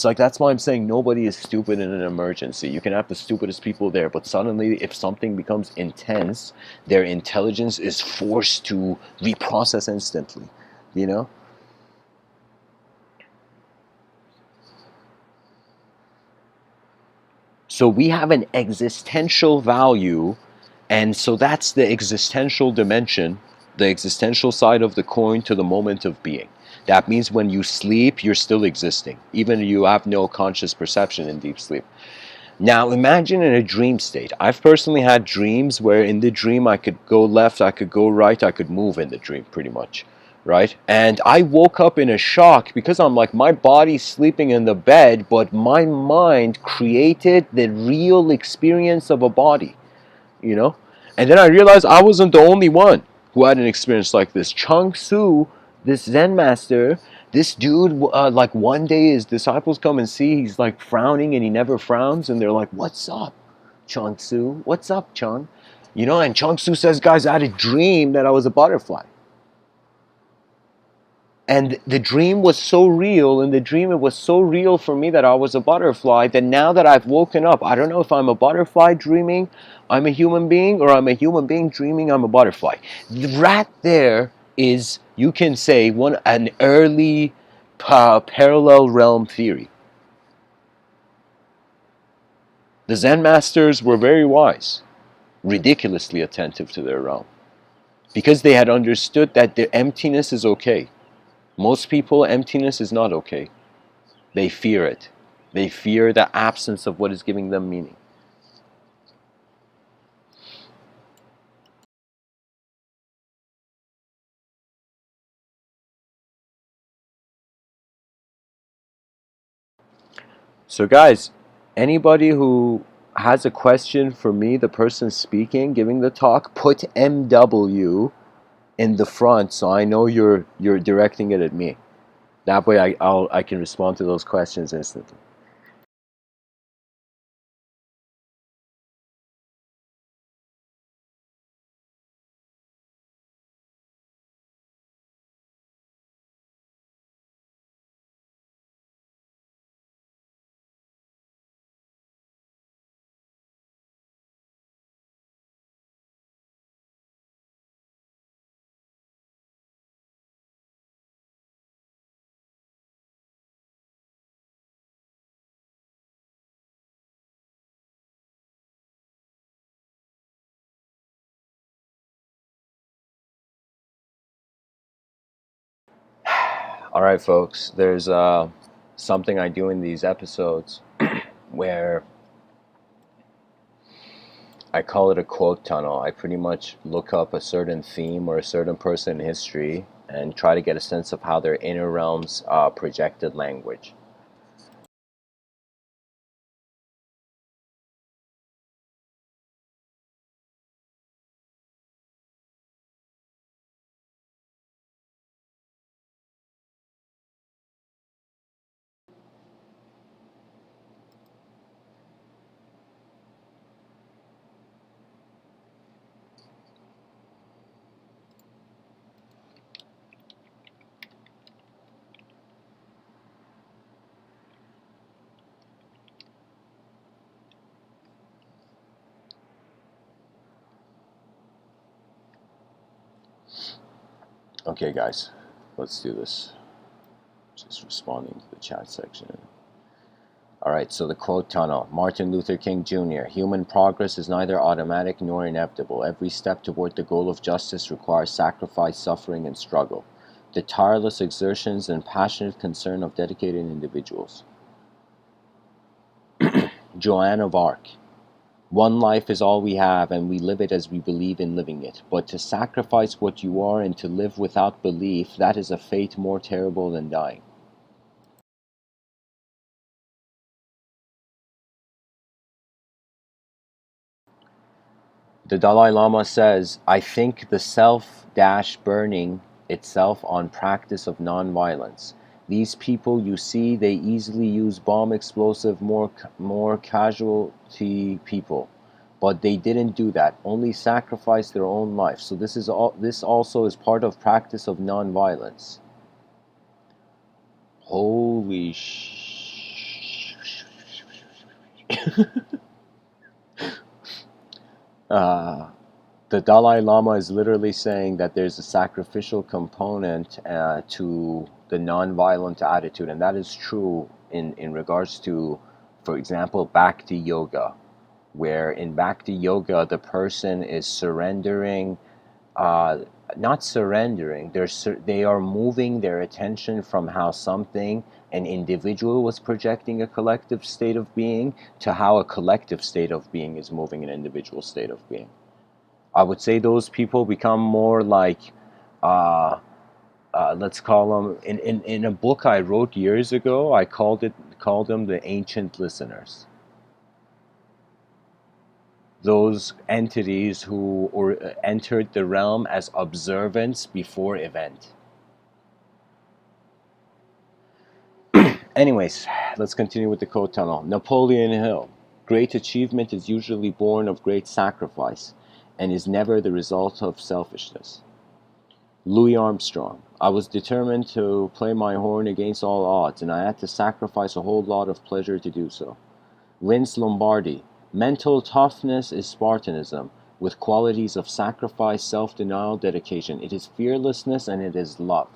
like, that's why I'm saying nobody is stupid in an emergency. You can have the stupidest people there, but suddenly if something becomes intense, their intelligence is forced to reprocess instantly, you know. So we have an existential value, and so that's the existential dimension, the existential side of the coin to the moment of being. That means when you sleep, you're still existing, even you have no conscious perception in deep sleep. Now imagine in a dream state. I've personally had dreams where in the dream I could go left, I could go right, I could move in the dream pretty much, right? And I woke up in a shock because I'm like, my body's sleeping in the bed, but my mind created the real experience of a body, you know? And then I realized I wasn't the only one who had an experience like this. Chung Su, this Zen master, this dude, like one day his disciples come and see he's like frowning and he never frowns, and they're like, "What's up, Chung Su? What's up, Chung?" You know, and Chung Su says, "Guys, I had a dream that I was a butterfly." And the dream was so real, and the dream, it was so real for me that I was a butterfly, that now that I've woken up, I don't know if I'm a butterfly dreaming I'm a human being, or I'm a human being dreaming I'm a butterfly. Right there is, you can say, an early parallel realm theory. The Zen masters were very wise, ridiculously attentive to their realm, because they had understood that their emptiness is okay. Most people, emptiness is not okay. They fear it. They fear the absence of what is giving them meaning. So guys, anybody who has a question for me, the person speaking, giving the talk, put MW in the front so I know you're directing it at me. That way I can respond to those questions instantly. All right, folks. There's something I do in these episodes where I call it a quote tunnel. I pretty much look up a certain theme or a certain person in history and try to get a sense of how their inner realms projected language. Okay, guys, let's do this. Just responding to the chat section. All right, so the quote tunnel. Martin Luther King Jr. Human progress is neither automatic nor inevitable. Every step toward the goal of justice requires sacrifice, suffering, and struggle. The tireless exertions and passionate concern of dedicated individuals. Joan of Arc. One life is all we have, and we live it as we believe in living it. But to sacrifice what you are and to live without belief, that is a fate more terrible than dying. The Dalai Lama says, I think the self-burning itself on practice of non-violence. These people you see, they easily use bomb explosive, more casualty people. But they didn't do that, only sacrifice their own life. So this also is part of practice of non-violence. Holy the Dalai Lama is literally saying that there's a sacrificial component to the non-violent attitude, and that is true in regards to For example, Bhakti Yoga, where in Bhakti Yoga the person is surrendering, uh, not surrendering, they are moving their attention from how something, an individual was projecting a collective state of being, to how a collective state of being is moving an individual state of being. I would say those people become more like, uh, let's call them, in a book I wrote years ago, I called them the ancient listeners. Those entities who entered the realm as observants before event. Anyways, let's continue with the code tunnel. Napoleon Hill. Great achievement is usually born of great sacrifice and is never the result of selfishness. Louis Armstrong. I was determined to play my horn against all odds, and I had to sacrifice a whole lot of pleasure to do so. Vince Lombardi. Mental toughness is Spartanism, with qualities of sacrifice, self-denial, dedication. It is fearlessness and it is love.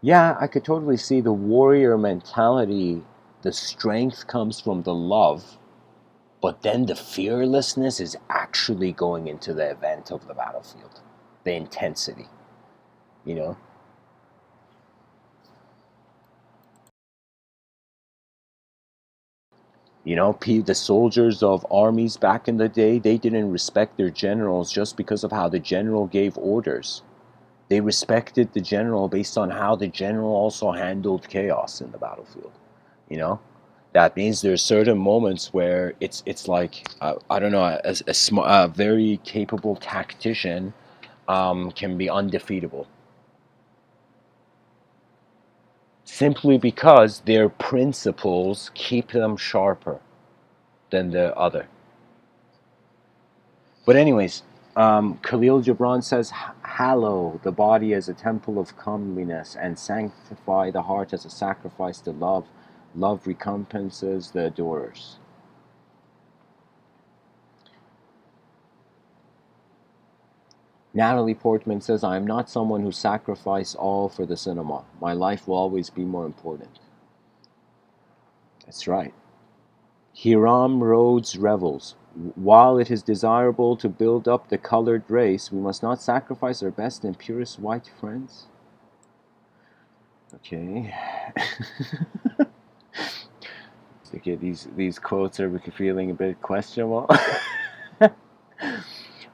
Yeah, I could totally see the warrior mentality. The strength comes from the love, but then the fearlessness is actually going into the event of the battlefield. The intensity, you know? You know, the soldiers of armies back in the day, they didn't respect their generals just because of how the general gave orders. They respected the general based on how the general also handled chaos in the battlefield. You know, that means there's certain moments where it's like, I don't know, a very capable tactician can be undefeatable simply because their principles keep them sharper than the other. But anyways, Khalil Gibran says, hallow the body as a temple of comeliness and sanctify the heart as a sacrifice to love. Love recompenses the adorers. Natalie Portman says, I am not someone who sacrificed all for the cinema. My life will always be more important. That's right. Hiram Rhodes revels. While it is desirable to build up the colored race, we must not sacrifice our best and purest white friends. Okay. Okay, these quotes are feeling a bit questionable.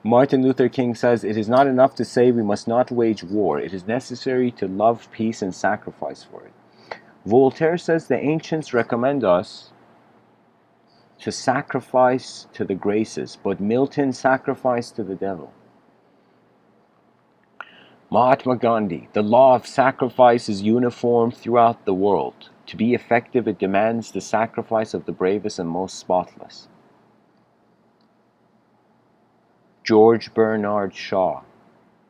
Martin Luther King says, it is not enough to say we must not wage war. It is necessary to love peace and sacrifice for it. Voltaire says the ancients recommend us to sacrifice to the graces, but Milton sacrificed to the devil. Mahatma Gandhi, the law of sacrifice is uniform throughout the world. To be effective, it demands the sacrifice of the bravest and most spotless. George Bernard Shaw,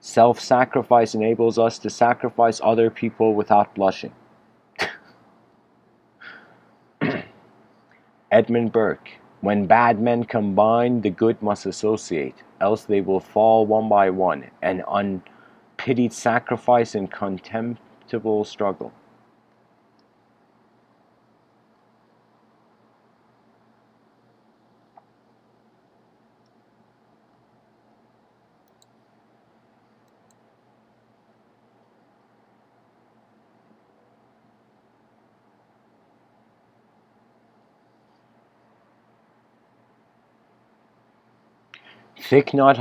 self-sacrifice enables us to sacrifice other people without blushing. Edmund Burke, when bad men combine, the good must associate, else they will fall one by one, an unpitied sacrifice and contemptible struggle. Thich Nhat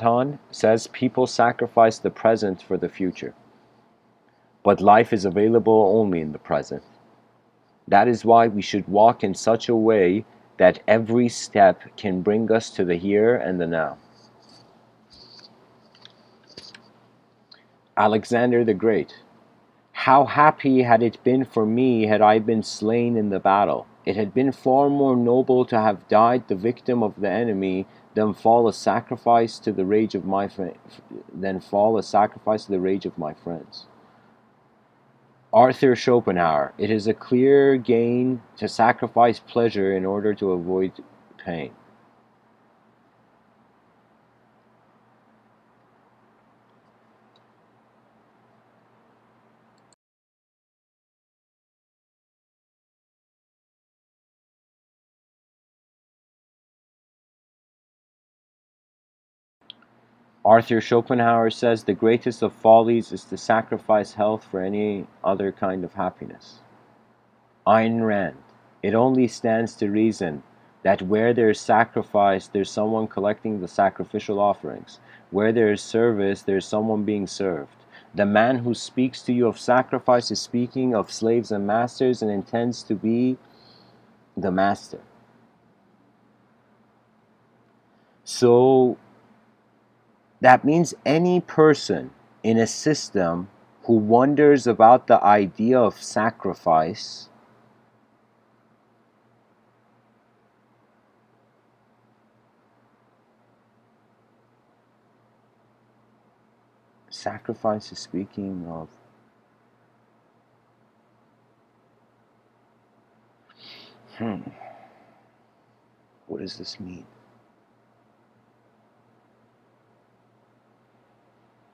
Hanh says people sacrifice the present for the future, but life is available only in the present. That is why we should walk in such a way that every step can bring us to the here and the now. Alexander the Great. How happy had it been for me had I been slain in the battle. It had been far more noble to have died the victim of the enemy than fall a sacrifice to the rage of my friends. Arthur Schopenhauer. It is a clear gain to sacrifice pleasure in order to avoid pain. Arthur Schopenhauer says the greatest of follies is to sacrifice health for any other kind of happiness. Ayn Rand, it only stands to reason that where there is sacrifice, there's someone collecting the sacrificial offerings. Where there is service, there's someone being served. The man who speaks to you of sacrifice is speaking of slaves and masters and intends to be the master. So that means any person in a system who wonders about the idea of sacrifice is speaking of what does this mean?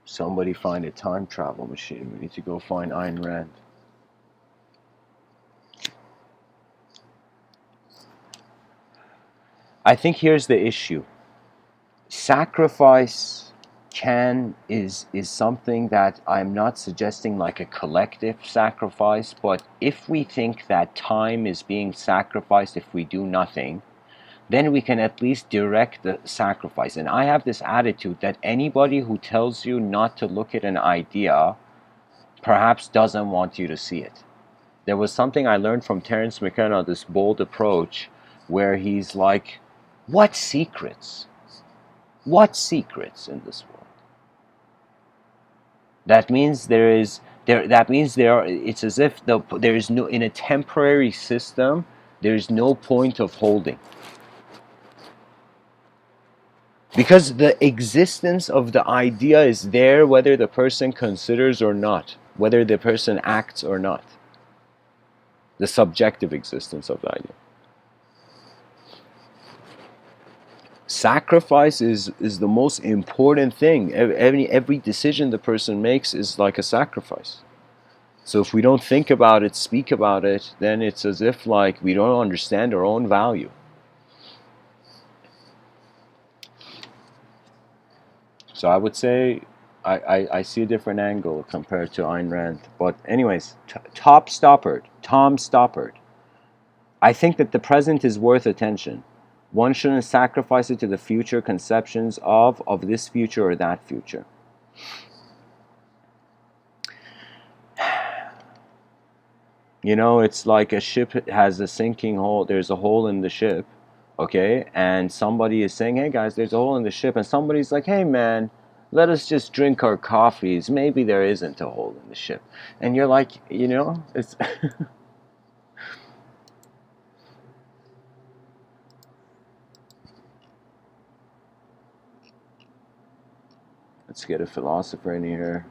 Somebody find a time travel machine. We need to go find Ayn Rand. I think here's the issue. Sacrifice is something that I'm not suggesting like a collective sacrifice, but if we think that time is being sacrificed if we do nothing, then we can at least direct the sacrifice. And I have this attitude that anybody who tells you not to look at an idea perhaps doesn't want you to see it. There was something I learned from Terence McKenna, this bold approach, where he's like, what secrets? What secrets in this world? That means it's as if there is no, in a temporary system, there is no point of holding. Because the existence of the idea is there whether the person considers or not, whether the person acts or not. The subjective existence of the idea. Sacrifice is the most important thing. Every decision the person makes is like a sacrifice. So if we don't think about it, speak about it, then it's as if like we don't understand our own value. So I would say I see a different angle compared to Ayn Rand. But anyways, Tom Stoppard. I think that the present is worth attention. One shouldn't sacrifice it to the future conceptions of this future or that future. You know, it's like a ship has a sinking hole. There's a hole in the ship, okay? And somebody is saying, hey guys, there's a hole in the ship. And somebody's like, hey man, let us just drink our coffees. Maybe there isn't a hole in the ship. And you're like, you know, it's... Let's get a philosopher in here.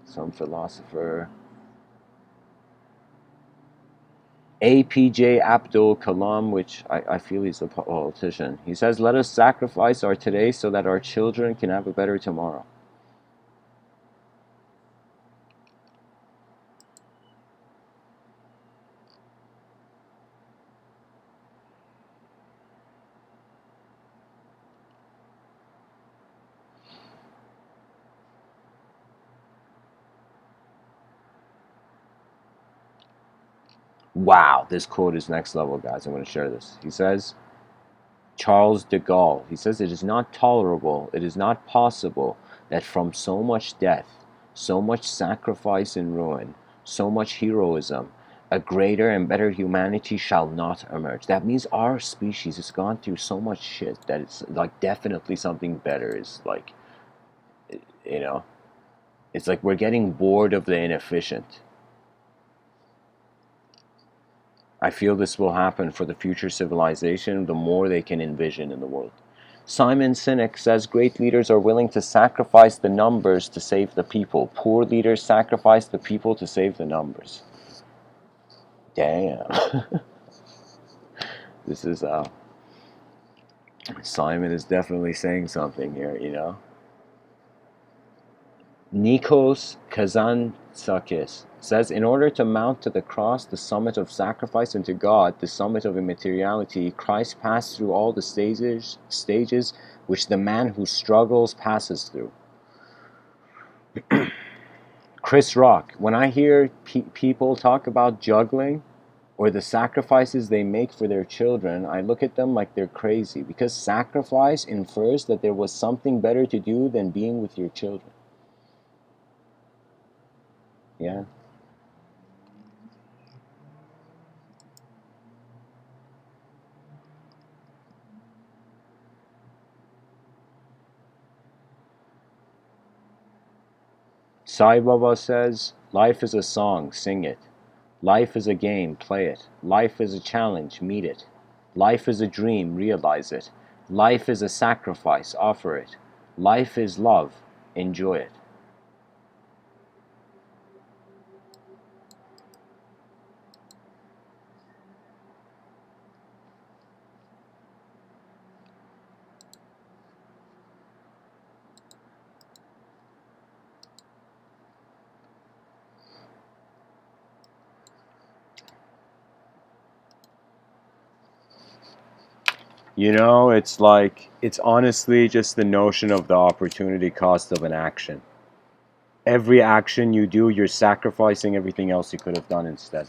Some philosopher. APJ Abdul Kalam, which I feel he's a politician. He says, let us sacrifice our today so that our children can have a better tomorrow. Wow, this quote is next level, guys. I'm going to share this. He says, Charles de Gaulle, he says, it is not tolerable, it is not possible that from so much death, so much sacrifice and ruin, so much heroism, a greater and better humanity shall not emerge. That means our species has gone through so much shit that it's like definitely something better is like, you know, it's like we're getting bored of the inefficient. I feel this will happen for the future civilization the more they can envision in the world. Simon Sinek says great leaders are willing to sacrifice the numbers to save the people. Poor leaders sacrifice the people to save the numbers. Damn. This is Simon is definitely saying something here, you know. Nikos Kazantzakis says, in order to mount to the cross, the summit of sacrifice, and to God, the summit of immateriality, Christ passed through all the stages which the man who struggles passes through. Chris Rock, when I hear people talk about juggling or the sacrifices they make for their children, I look at them like they're crazy, because sacrifice infers that there was something better to do than being with your children. Yeah. Sai Baba says, life is a song, sing it. Life is a game, play it. Life is a challenge, meet it. Life is a dream, realize it. Life is a sacrifice, offer it. Life is love, enjoy it. You know, it's like, it's honestly just the notion of the opportunity cost of an action. Every action you do, you're sacrificing everything else you could have done instead.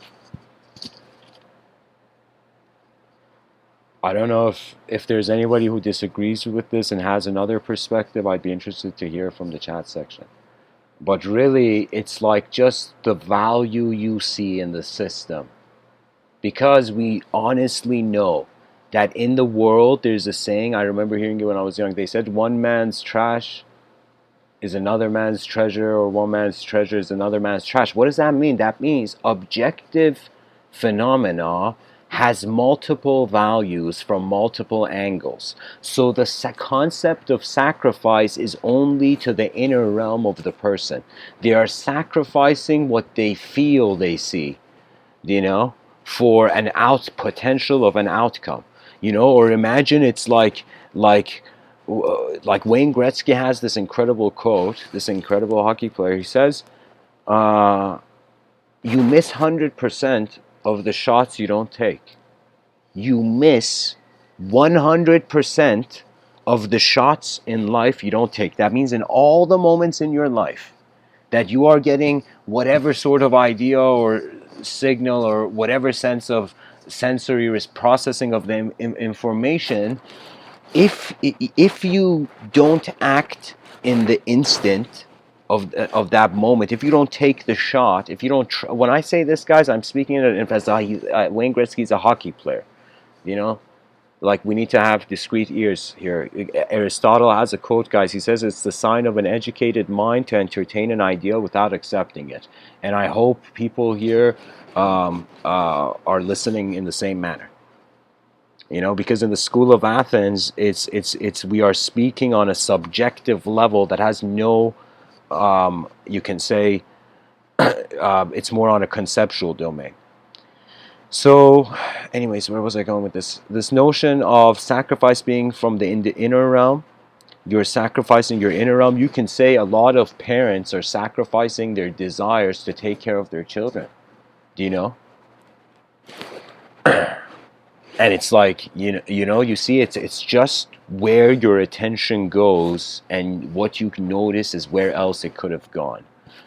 I don't know if there's anybody who disagrees with this and has another perspective. I'd be interested to hear from the chat section. But really, it's like just the value you see in the system. Because we honestly know that in the world, there's a saying, I remember hearing it when I was young. They said, one man's trash is another man's treasure, or one man's treasure is another man's trash. What does that mean? That means objective phenomena has multiple values from multiple angles. So the concept of sacrifice is only to the inner realm of the person. They are sacrificing what they feel they see, you know, for an potential of an outcome, you know. Or imagine it's like Wayne Gretzky has this incredible quote, this incredible hockey player. He says, you miss 100% of the shots you don't take. You miss 100% of the shots in life you don't take. That means in all the moments in your life that you are getting whatever sort of idea or signal or whatever sense of sensory processing of the information, if you don't act in the instant of that moment, if you don't take the shot, if you don't when I say this, guys, I'm speaking as Wayne Gretzky's a hockey player, you know. Like, we need to have discrete ears here. Aristotle has a quote, guys. He says it's the sign of an educated mind to entertain an idea without accepting it. And I hope people here are listening in the same manner. You know, because in the school of Athens, it's we are speaking on a subjective level that has no, you can say, it's more on a conceptual domain. So, anyways, where was I going with this? This notion of sacrifice being from the inner realm. You're sacrificing your inner realm. You can say a lot of parents are sacrificing their desires to take care of their children. Do you know? And it's like, you see, it's just where your attention goes, and what you notice is where else it could have gone,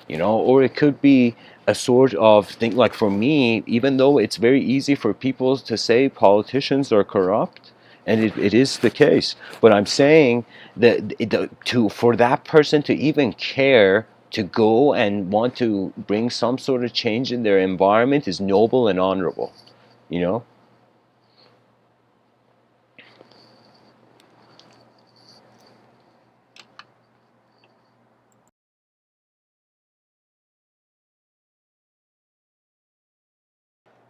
or it could be a sort of thing. Like, for me, even though it's very easy for people to say politicians are corrupt, and it is the case, but I'm saying that for that person to even care to go and want to bring some sort of change in their environment is noble and honorable, you know.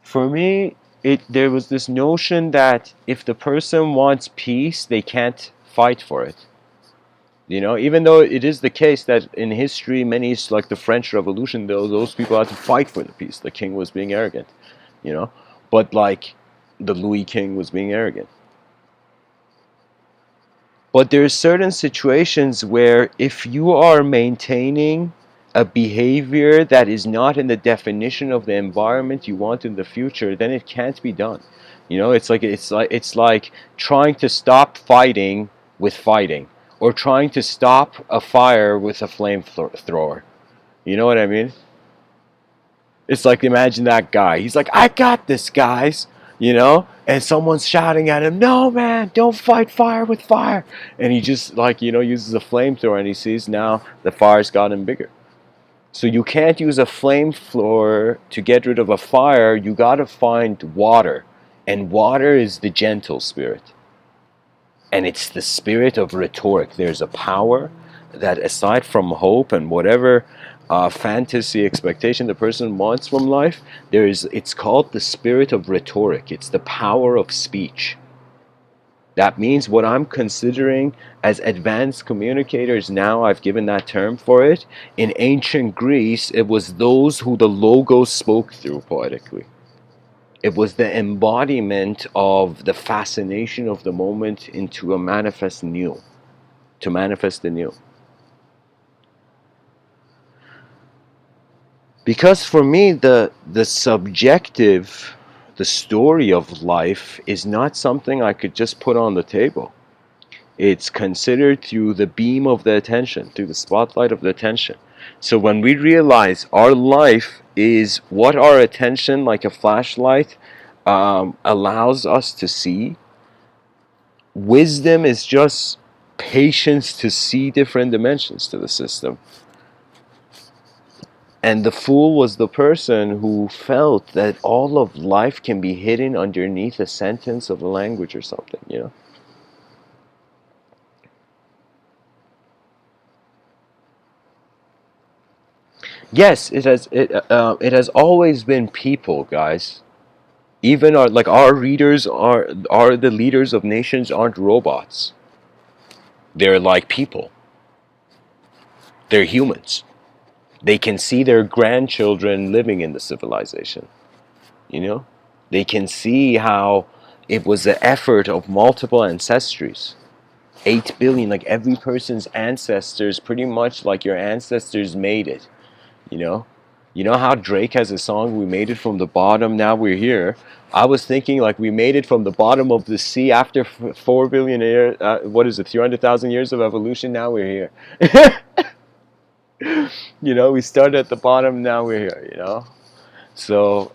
For me, there was this notion that if the person wants peace, they can't fight for it. Even though it is the case that in history, many, like the French Revolution, those people had to fight for the peace. The king was being arrogant, you know. But like the Louis King was being arrogant. But there's certain situations where if you are maintaining a behavior that is not in the definition of the environment you want in the future, then it can't be done. You know, it's like trying to stop fighting with fighting, or trying to stop a fire with a flamethrower. You know what I mean? It's like, imagine that guy. He's like, I got this, guys. You know? And someone's shouting at him, no, man, don't fight fire with fire. And he just, like, uses a flamethrower, and he sees now the fire's gotten bigger. So you can't use a flamethrower to get rid of a fire. You got to find water. And water is the gentle spirit. And it's the spirit of rhetoric. There's a power that, aside from hope and whatever fantasy expectation the person wants from life, it's called the spirit of rhetoric. It's the power of speech. That means what I'm considering as advanced communicators now, I've given that term for it. In ancient Greece, it was those who the logos spoke through poetically. It was the embodiment of the fascination of the moment into a manifest new, to manifest the new. Because for me, the subjective, the story of life is not something I could just put on the table. It's considered through the beam of the attention, through the spotlight of the attention. So when we realize our life is what our attention, like a flashlight, allows us to see, wisdom is just patience to see different dimensions to the system. And the fool was the person who felt that all of life can be hidden underneath a sentence of a language or something, you know? Yes, it has always been people, guys. Even our readers are the leaders of nations aren't robots. They're like people. They're humans. They can see their grandchildren living in the civilization. You know? They can see how it was the effort of multiple ancestries. 8 billion, like every person's ancestors, pretty much like your ancestors made it. You know? You know how Drake has a song, we made it from the bottom, now we're here. I was thinking like we made it from the bottom of the sea after 4 billion years, 300,000 years of evolution, now we're here. You know, we started at the bottom, now we're here, you know? So,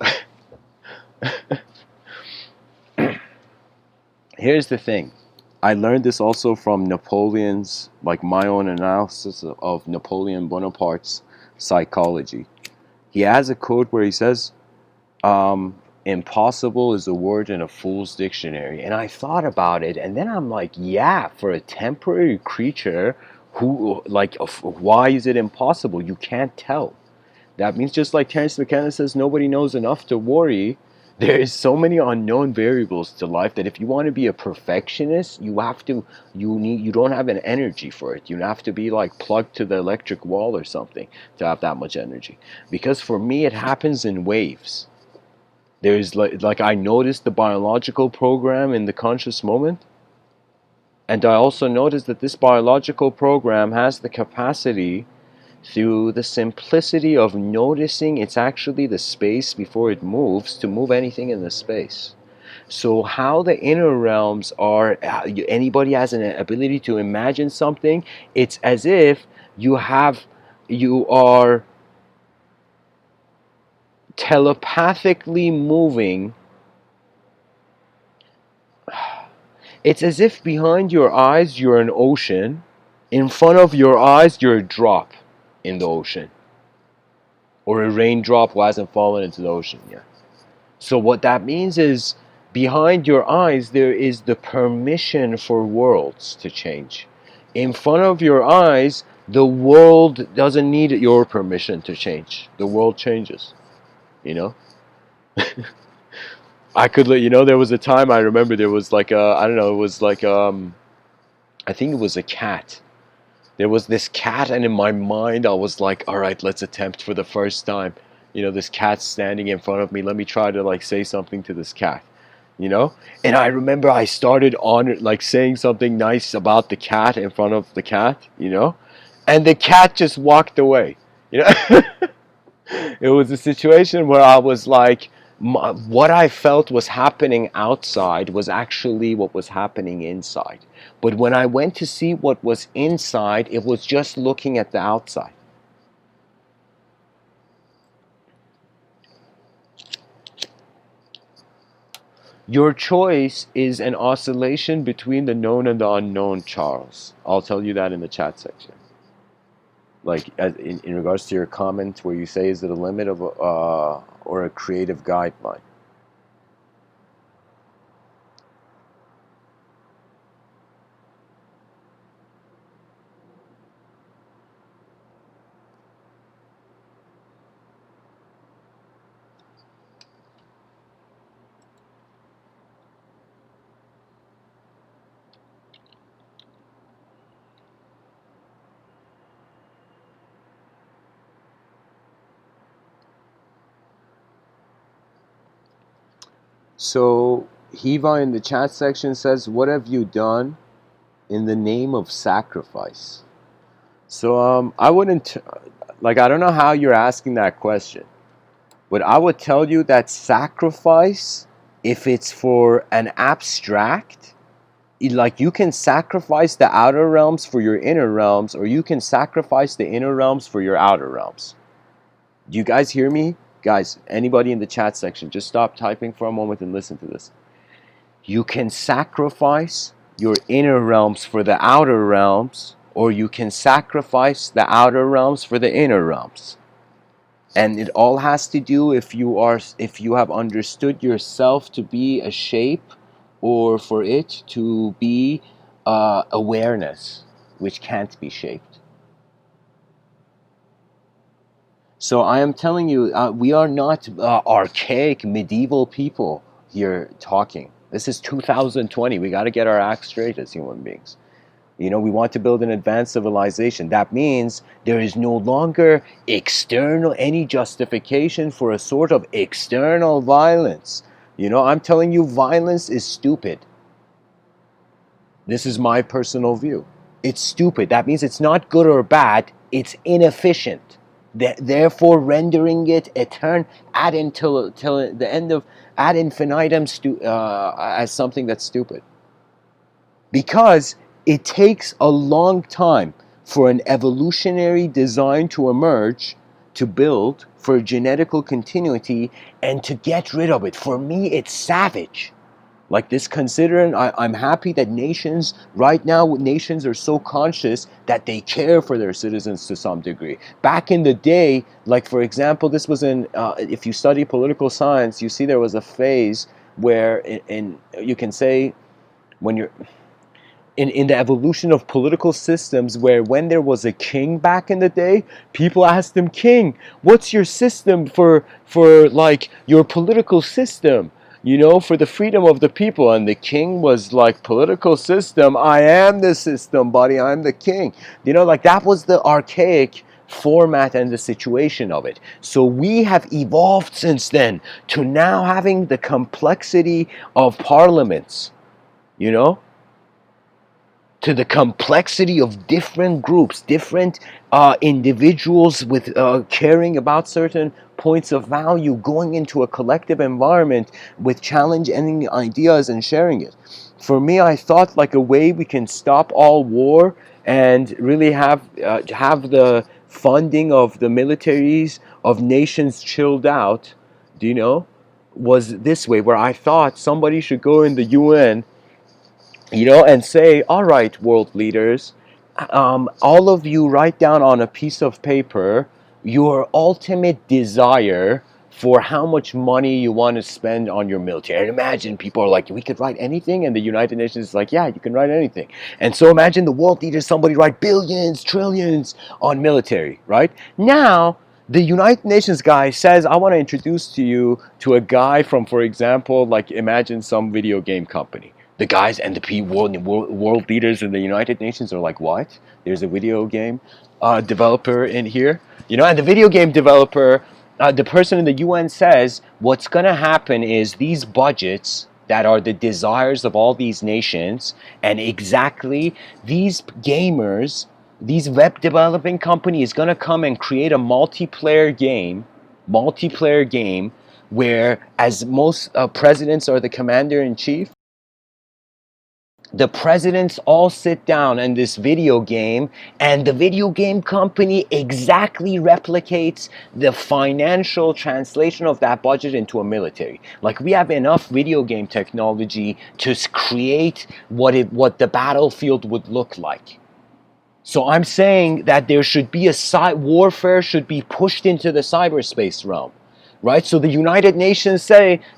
here's the thing. I learned this also from Napoleon's, like my own analysis of Napoleon Bonaparte's psychology. He has a quote where he says, impossible is a word in a fool's dictionary. And I thought about it, and then I'm like, yeah, for a temporary creature, why is it impossible? You can't tell. That means, just like Terence McKenna says, nobody knows enough to worry. There is so many unknown variables to life that if you want to be a perfectionist, you don't have an energy for it. You have to be like plugged to the electric wall or something to have that much energy. Because for me, it happens in waves. There's like I noticed the biological program in the conscious moment. And I also noticed that this biological program has the capacity, through the simplicity of noticing it's actually the space before it moves, to move anything in the space. So how the inner realms are, anybody has an ability to imagine something, it's as if you are telepathically moving. It's as if behind your eyes you're an ocean, in front of your eyes you're a drop in the ocean, or a raindrop who hasn't fallen into the ocean yet. So what that means is, behind your eyes there is the permission for worlds to change. In front of your eyes, the world doesn't need your permission to change. The world changes, you know? I could let you know, there was a time I remember there was like I don't know, it was like I think it was a cat. There was this cat, and in my mind I was like, all right, let's attempt for the first time. You know, this cat's standing in front of me. Let me try to like say something to this cat. you know. And I remember I started on like saying something nice about the cat in front of the cat, you know, and the cat just walked away, you know. It was a situation where I was like, what I felt was happening outside was actually what was happening inside. But when I went to see what was inside, it was just looking at the outside. Your choice is an oscillation between the known and the unknown, Charles. I'll tell you that in the chat section. Like in regards to your comment where you say, is it a limit of or a creative guideline? So Hiva in the chat section says, what have you done in the name of sacrifice? So I wouldn't, like, I don't know how you're asking that question, but I would tell you that sacrifice, if it's for an abstract, like, you can sacrifice the outer realms for your inner realms, or you can sacrifice the inner realms for your outer realms. Do you guys hear me? Guys, anybody in the chat section, just stop typing for a moment and listen to this. You can sacrifice your inner realms for the outer realms, or you can sacrifice the outer realms for the inner realms. And it all has to do if you have understood yourself to be a shape, or for it to be awareness, which can't be shaped. So I am telling you, we are not archaic medieval people here talking. This is 2020. We got to get our act straight as human beings. You know, we want to build an advanced civilization. That means there is no longer any justification for a sort of external violence. You know, I'm telling you, violence is stupid. This is my personal view. It's stupid. That means it's not good or bad. It's inefficient. Therefore, rendering it ad infinitum as something that's stupid. Because it takes a long time for an evolutionary design to emerge, to build, for genetical continuity, and to get rid of it. For me, it's savage. Like this, considering I'm happy that nations are so conscious that they care for their citizens to some degree. Back in the day, like for example, this was if you study political science, you see there was a phase where you can say, when you're in the evolution of political systems, where when there was a king back in the day, people asked him, king, what's your system for like your political system? You know, for the freedom of the people. And the king was like, political system, I am the system, buddy, I'm the king. You know, like that was the archaic format and the situation of it. So we have evolved since then to now having the complexity of parliaments, you know, to the complexity of different groups, different individuals with caring about certain points of value, going into a collective environment with challenging ideas and sharing it. For me, I thought like a way we can stop all war and really have the funding of the militaries of nations chilled out, do you know, was this way, where I thought somebody should go in the UN, you know, and say, all right, world leaders, all of you write down on a piece of paper your ultimate desire for how much money you want to spend on your military. And imagine people are like, we could write anything, and the United Nations is like, yeah, you can write anything. And so imagine the world leaders, somebody write billions, trillions on military, right? Now, the United Nations guy says, I want to introduce to you to a guy from, for example, like imagine some video game company. The guys and the world leaders in the United Nations are like, what? There's a video game developer in here? You know, and the video game developer, the person in the UN says, what's going to happen is these budgets that are the desires of all these nations. And exactly these gamers, these web developing companies, going to come and create a multiplayer game where, as most presidents are the commander in chief, the presidents all sit down in this video game, and the video game company exactly replicates the financial translation of that budget into a military. Like, we have enough video game technology to create what the battlefield would look like. So I'm saying that there should be warfare should be pushed into the cyberspace realm. Right? So the United Nations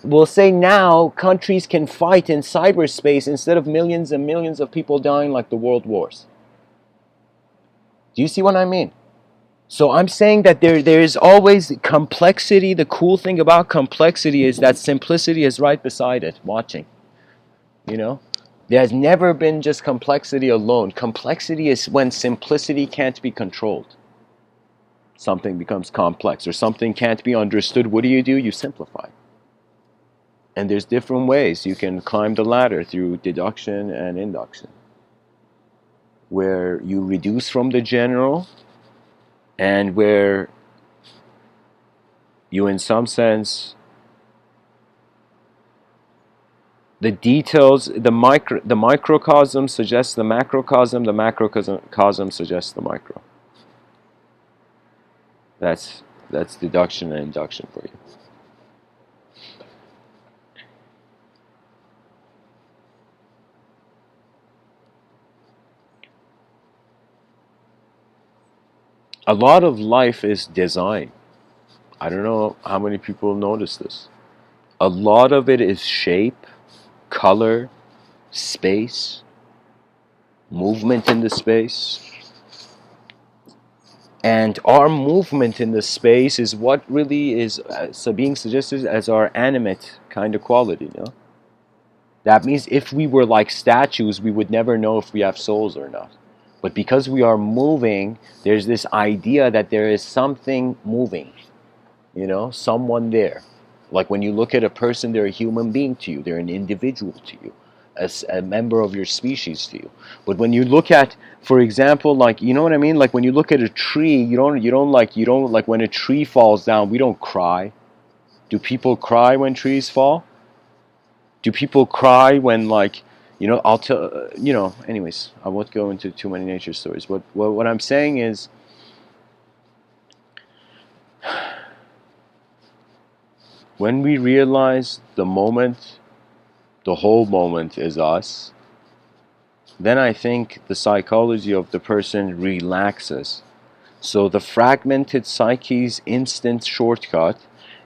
will say now countries can fight in cyberspace instead of millions and millions of people dying like the world wars. Do you see what I mean? So I'm saying that there is always complexity. The cool thing about complexity is that simplicity is right beside it, watching. You know? There has never been just complexity alone. Complexity is when simplicity can't be controlled. Something becomes complex or something can't be understood. What do? You simplify. And there's different ways you can climb the ladder through deduction and induction, where you reduce from the general and where you, in some sense, the details, the microcosm suggests the macrocosm suggests the micro. That's deduction and induction for you. A lot of life is design. I don't know how many people notice this. A lot of it is shape, color, space, movement in the space. And our movement in the space is what really is being suggested as our animate kind of quality, no? That means if we were like statues, we would never know if we have souls or not. But because we are moving, there's this idea that there is something moving, someone there. Like when you look at a person, they're a human being to you, they're an individual to you, as a member of your species to you. But when you look at, for example, like, you know what I mean? Like when you look at a tree, you don't like when a tree falls down, we don't cry. Do people cry when trees fall? Do people cry when, like, I'll tell, anyways, I won't go into too many nature stories. But what I'm saying is, when we realize the whole moment is us, then I think the psychology of the person relaxes. So the fragmented psyche's instant shortcut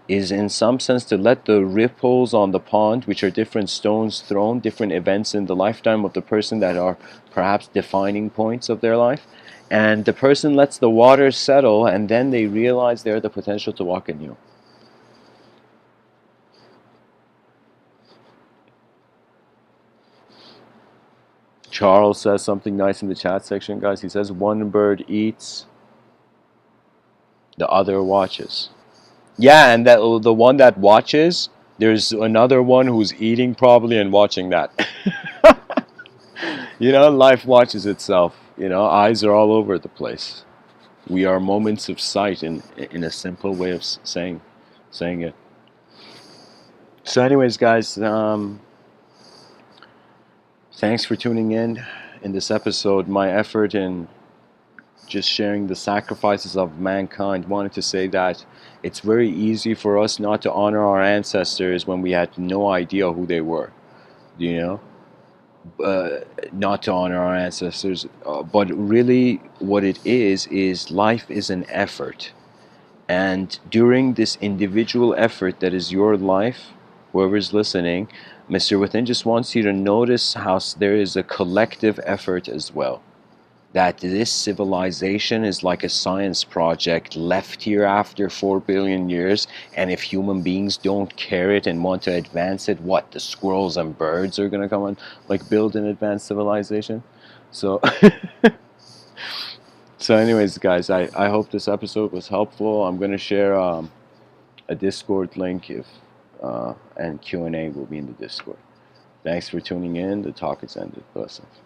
is, in some sense, to let the ripples on the pond, which are different stones thrown, different events in the lifetime of the person that are perhaps defining points of their life, and the person lets the water settle, and then they realize they have the potential to walk anew. Charles says something nice in the chat section, guys. He says, one bird eats, the other watches. Yeah, and that the one that watches, there's another one who's eating probably and watching that. Life watches itself. Eyes are all over the place. We are moments of sight in a simple way of saying it. So anyways, guys, thanks for tuning in this episode. My effort in just sharing the sacrifices of mankind, wanted to say that it's very easy for us not to honor our ancestors when we had no idea who they were, not to honor our ancestors, but really what it is life is an effort, and during this individual effort that is your life, whoever's listening, Mr. Within just wants you to notice how there is a collective effort as well. That this civilization is like a science project left here after 4 billion years, and if human beings don't care it and want to advance it, what, the squirrels and birds are going to come and like build an advanced civilization? So so anyways, guys, I hope this episode was helpful. I'm going to share a Discord link and Q&A will be in the Discord. Thanks for tuning in. The talk is ended. Blessings.